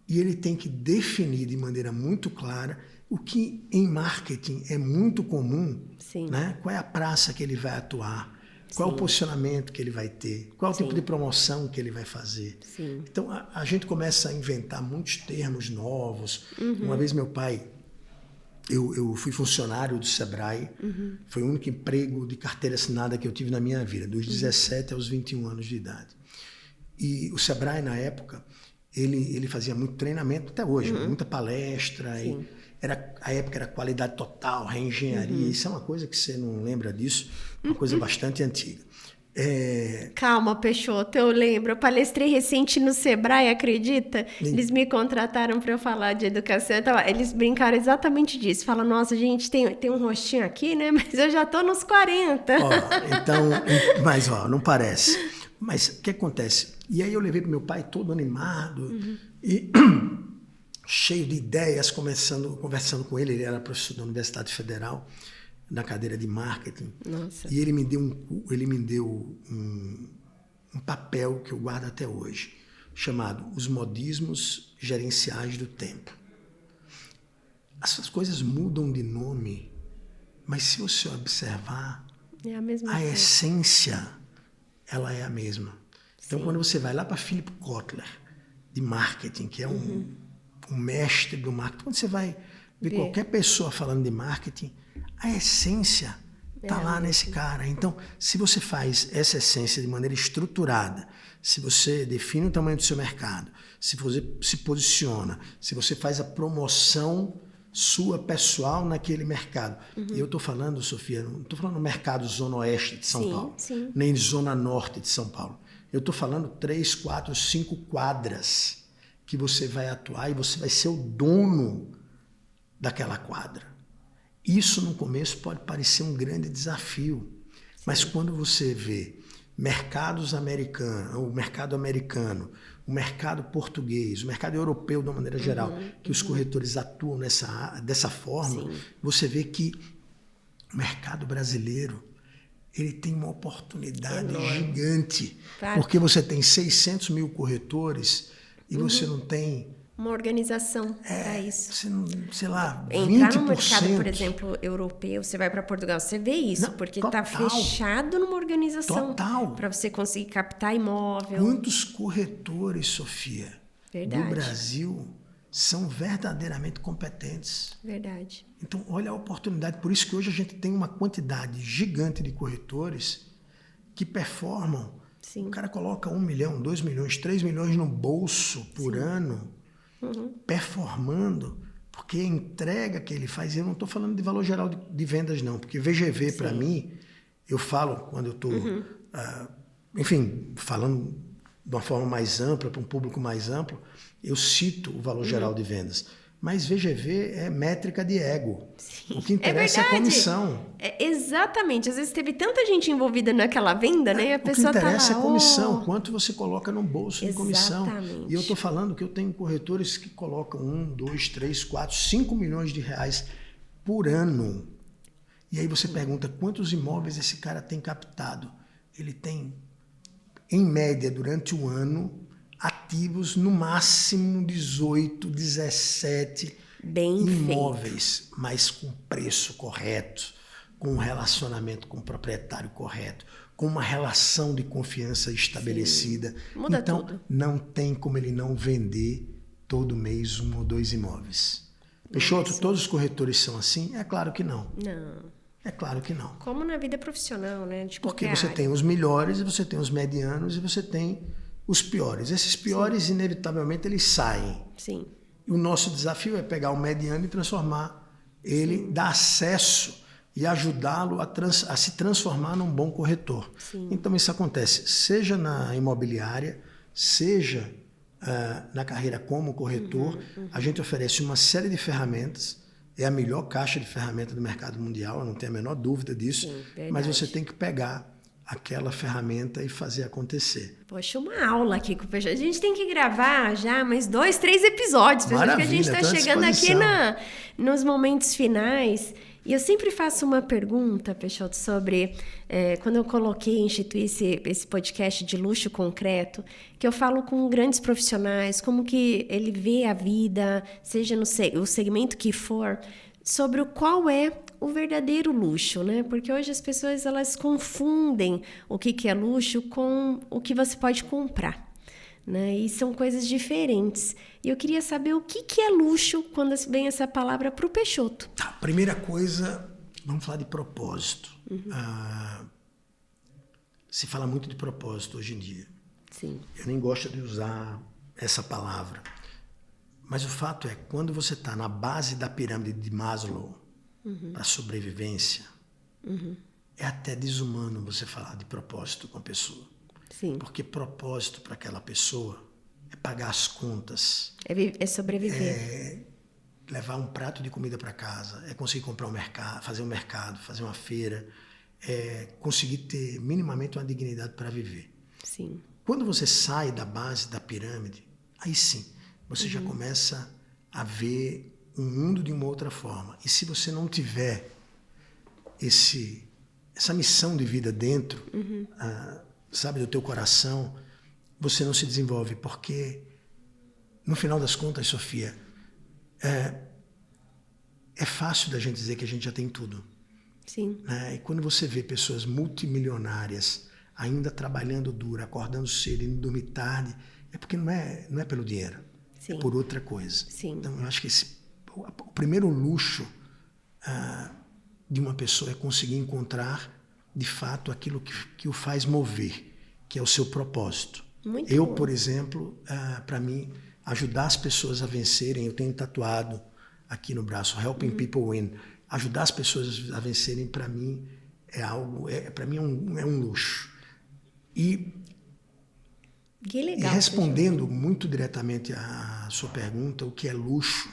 e ele tem que definir de maneira muito clara o que em marketing é muito comum, né? Qual é a praça que ele vai atuar, qual é o posicionamento que ele vai ter, qual é o tipo de promoção que ele vai fazer.
Sim.
Então, a gente começa a inventar muitos termos novos. Uma vez meu pai, eu fui funcionário do Sebrae, foi o único emprego de carteira assinada que eu tive na minha vida, dos 17 aos 21 anos de idade. E o Sebrae, na época, ele fazia muito treinamento, até hoje, muita palestra, e a época era qualidade total, reengenharia, isso é uma coisa que você não lembra disso, uma coisa bastante antiga.
Calma, Peixoto, eu lembro, eu palestrei recente no Sebrae, acredita? Eles me contrataram para eu falar de educação, eles brincaram exatamente disso, falam, nossa, gente, tem um rostinho aqui, né, mas eu já tô nos 40.
Mas não parece. Mas o que acontece? E aí eu levei para meu pai todo animado e cheio de ideias, conversando com ele. Ele era professor da Universidade Federal, na cadeira de marketing.
Nossa.
E ele me deu um papel que eu guardo até hoje, chamado Os Modismos Gerenciais do Tempo. Essas coisas mudam de nome, mas se você observar,
É a mesma
a
coisa.
essência, ela é a mesma. Então, quando você vai lá para Philip Kotler, de marketing, que é um mestre do marketing, quando você vai ver qualquer pessoa falando de marketing, a essência está lá nesse cara. Então, se você faz essa essência de maneira estruturada, se você define o tamanho do seu mercado, se você se posiciona, se você faz a promoção sua pessoal naquele mercado. E eu estou falando, Sofia, não estou falando no mercado Zona Oeste de São Paulo, nem Zona Norte de São Paulo. Eu estou falando 3, 4, 5 quadras que você vai atuar e você vai ser o dono daquela quadra. Isso, no começo, pode parecer um grande desafio, Mas quando você vê mercados americanos, o mercado americano, o mercado português, o mercado europeu de uma maneira geral, que os corretores atuam dessa forma, você vê que o mercado brasileiro ele tem uma oportunidade gigante, porque você tem 600 mil corretores e você não tem
uma organização para isso.
Você não, sei lá,
entrar
20%.
no mercado, por exemplo, europeu, você vai para Portugal, você vê isso, porque está fechado numa organização para você conseguir captar imóvel.
Quantos corretores, Sofia, do Brasil são verdadeiramente competentes?
Verdade.
Então, olha a oportunidade. Por isso que hoje a gente tem uma quantidade gigante de corretores que performam.
Sim.
O cara coloca 1 milhão, 2 milhões, 3 milhões no bolso por ano, performando, porque a entrega que ele faz, eu não estou falando de valor geral de vendas não, porque VGV para mim, eu falo quando eu estou, enfim, falando de uma forma mais ampla, para um público mais amplo, eu cito o valor geral de vendas. Mas VGV é métrica de ego. Sim. O que interessa é a comissão.
Exatamente. Às vezes teve tanta gente envolvida naquela venda, né? E a pessoa
o que interessa
tá lá,
é a comissão. Quanto você coloca no bolso de comissão.
Exatamente.
E eu estou falando que eu tenho corretores que colocam 1, 2, 3, 4, 5 milhões de reais por ano. E aí você pergunta quantos imóveis esse cara tem captado. Ele tem, em média, durante o ano, ativos no máximo 18, 17 imóveis, mas com preço correto, com um relacionamento com o proprietário correto, com uma relação de confiança estabelecida.
Muda
então,
tudo.
Não tem como ele não vender todo mês 1 ou 2 imóveis. Peixoto, todos os corretores são assim? É claro que não.
Não.
É claro que não.
Como na vida profissional, né? De
Porque
qualquer
você
área.
tem os melhores, e você tem os medianos, e você tem os piores. Esses piores, inevitavelmente, eles saem.
Sim.
E o nosso desafio é pegar o mediano e transformar ele, dar acesso e ajudá-lo a se transformar num bom corretor.
Sim.
Então isso acontece, seja na imobiliária, seja na carreira como corretor. A gente oferece uma série de ferramentas, é a melhor caixa de ferramentas do mercado mundial, eu não tenho a menor dúvida disso, mas você tem que pegar aquela ferramenta e fazer acontecer.
Poxa, uma aula aqui com o Peixoto. A gente tem que gravar já mais 2, 3 episódios, porque a gente está chegando aqui nos momentos finais. E eu sempre faço uma pergunta, Peixoto, sobre quando eu instituí esse podcast de luxo concreto, que eu falo com grandes profissionais, como que ele vê a vida, seja no o segmento que for, sobre qual é o verdadeiro luxo, né? Porque hoje as pessoas elas confundem o que é luxo com o que você pode comprar, né? E são coisas diferentes. E eu queria saber o que é luxo quando vem essa palavra para o Peixoto.
Tá, primeira coisa, vamos falar de propósito. Se fala muito de propósito hoje em dia.
Sim.
Eu nem gosto de usar essa palavra. Mas o fato é, quando você está na base da pirâmide de Maslow, para sobrevivência, é até desumano você falar de propósito com a pessoa.
Sim.
Porque propósito para aquela pessoa é pagar as contas.
É sobreviver.
É levar um prato de comida para casa, é conseguir comprar fazer um mercado, fazer uma feira, é conseguir ter minimamente uma dignidade para viver.
Sim.
Quando você sai da base da pirâmide, aí sim, você já começa a ver um mundo de uma outra forma. E se você não tiver essa missão de vida dentro, sabe, do teu coração, você não se desenvolve. Porque, no final das contas, Sofia, é fácil da gente dizer que a gente já tem tudo.
Sim.
Né? E quando você vê pessoas multimilionárias ainda trabalhando duro, acordando cedo, indo dormir tarde, é porque não é pelo dinheiro.
Sim.
É por outra coisa.
Sim.
Então, eu acho que o primeiro luxo de uma pessoa é conseguir encontrar, de fato, aquilo que o faz mover, que é o seu propósito.
Muito
eu,
bom.
por exemplo, para mim, ajudar as pessoas a vencerem, eu tenho tatuado aqui no braço, Helping People Win. Ajudar as pessoas a vencerem, para mim, é algo, para mim é um luxo.
Que legal.
E respondendo muito diretamente à sua pergunta, o que é luxo?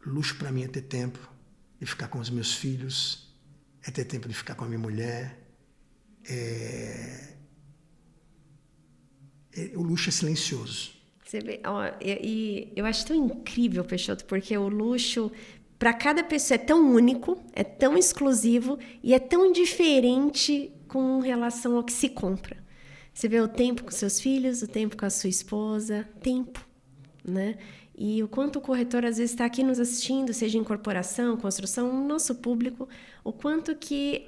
Luxo para mim é ter tempo de ficar com os meus filhos, é ter tempo de ficar com a minha mulher. O luxo é silencioso.
Você vê, e eu acho tão incrível, Peixoto, porque o luxo, para cada pessoa, é tão único, é tão exclusivo e é tão diferente com relação ao que se compra. Você vê o tempo com seus filhos, o tempo com a sua esposa, tempo, né? E o quanto o corretor às vezes está aqui nos assistindo, seja em corporação, construção, no nosso público, o quanto que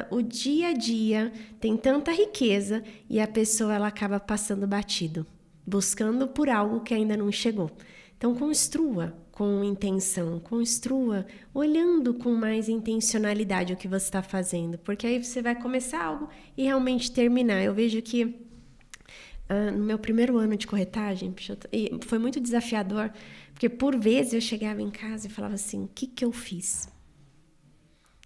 o dia a dia tem tanta riqueza e a pessoa ela acaba passando batido, buscando por algo que ainda não chegou. Então, construa com intenção, construa olhando com mais intencionalidade o que você está fazendo, porque aí você vai começar algo e realmente terminar. Eu vejo que no meu primeiro ano de corretagem, foi muito desafiador, porque por vezes eu chegava em casa e falava assim, o que eu fiz?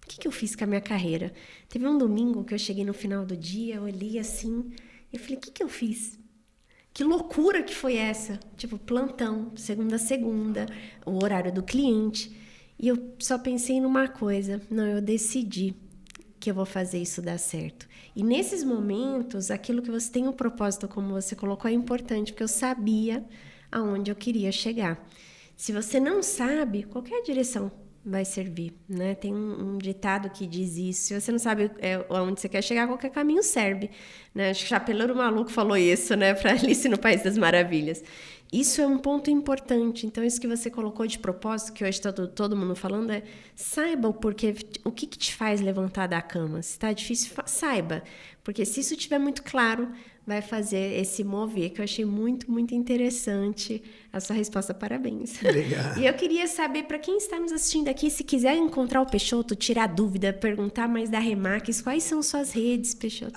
O que eu fiz com a minha carreira? Teve um domingo que eu cheguei no final do dia, eu olhei assim, e falei, o que eu fiz? Que loucura que foi essa? Tipo, plantão, segunda a segunda, o horário do cliente. E eu só pensei numa coisa. Não, eu decidi que eu vou fazer isso dar certo. E nesses momentos, aquilo que você tem um propósito, como você colocou, é importante, porque eu sabia aonde eu queria chegar. Se você não sabe, qualquer direção vai servir, né? Tem um ditado que diz isso. Se você não sabe aonde você quer chegar, qualquer caminho serve, né? Acho que Chapeleiro Maluco falou isso, né? Para Alice no País das Maravilhas. Isso é um ponto importante. Então, isso que você colocou de propósito, que hoje está todo mundo falando, saiba o porquê, o que te faz levantar da cama. Se está difícil, saiba. Porque se isso estiver muito claro, vai fazer esse mover, que eu achei muito, muito interessante a sua resposta. Parabéns.
Obrigado.
E eu queria saber, para quem está nos assistindo aqui, se quiser encontrar o Peixoto, tirar dúvida, perguntar mais da Remax, quais são suas redes, Peixoto?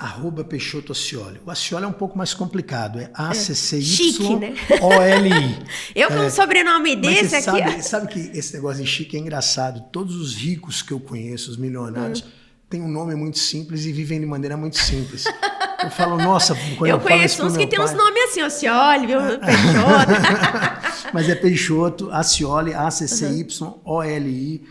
@Peixoto Acioli. O Acioli é um pouco mais complicado, é ACCY-OLI.
Chique, né? Eu com um sobrenome desse aqui...
Sabe que esse negócio de chique é engraçado. Todos os ricos que eu conheço, os milionários, têm um nome muito simples e vivem de maneira muito simples. Eu falo, nossa, quando eu
conheço uns que tem uns nomes assim, Acioli, viu? Peixoto.
Mas é Peixoto, Acioli, ACCY-OLI.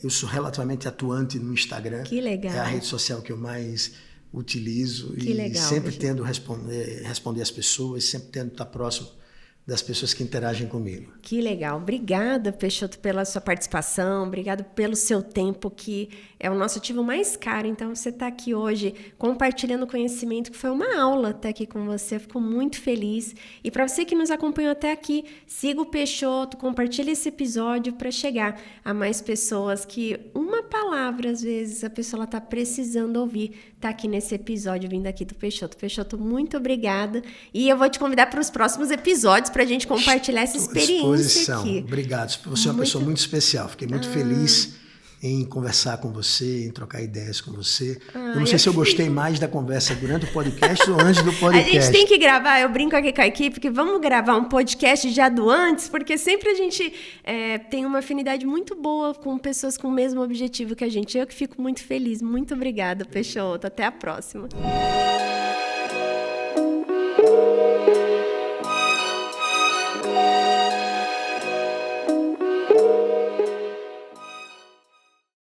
Eu sou relativamente atuante no Instagram.
Que legal.
É a rede social que eu mais utilizo.
Que legal,
sempre tendo responder as pessoas, sempre tendo estar próximo das pessoas que interagem comigo.
Que legal. Obrigada, Peixoto, pela sua participação. Obrigado pelo seu tempo, que é o nosso ativo mais caro. Então, você está aqui hoje compartilhando conhecimento, que foi uma aula estar aqui com você. Fico muito feliz. E para você que nos acompanhou até aqui, siga o Peixoto, compartilhe esse episódio para chegar a mais pessoas que uma palavra, às vezes, a pessoa está precisando ouvir. Está aqui nesse episódio, vindo aqui do Peixoto. Peixoto, muito obrigada. E eu vou te convidar para os próximos episódios para a gente compartilhar essa experiência aqui.
Obrigado. Você é uma pessoa muito especial. Fiquei muito feliz em conversar com você, em trocar ideias com você. Eu não sei se eu gostei mais da conversa durante o podcast ou antes do podcast.
A gente tem que gravar, eu brinco aqui com a equipe, que vamos gravar um podcast já do antes, porque sempre a gente tem uma afinidade muito boa com pessoas com o mesmo objetivo que a gente. Eu que fico muito feliz. Muito obrigada, Peixoto. Até a próxima.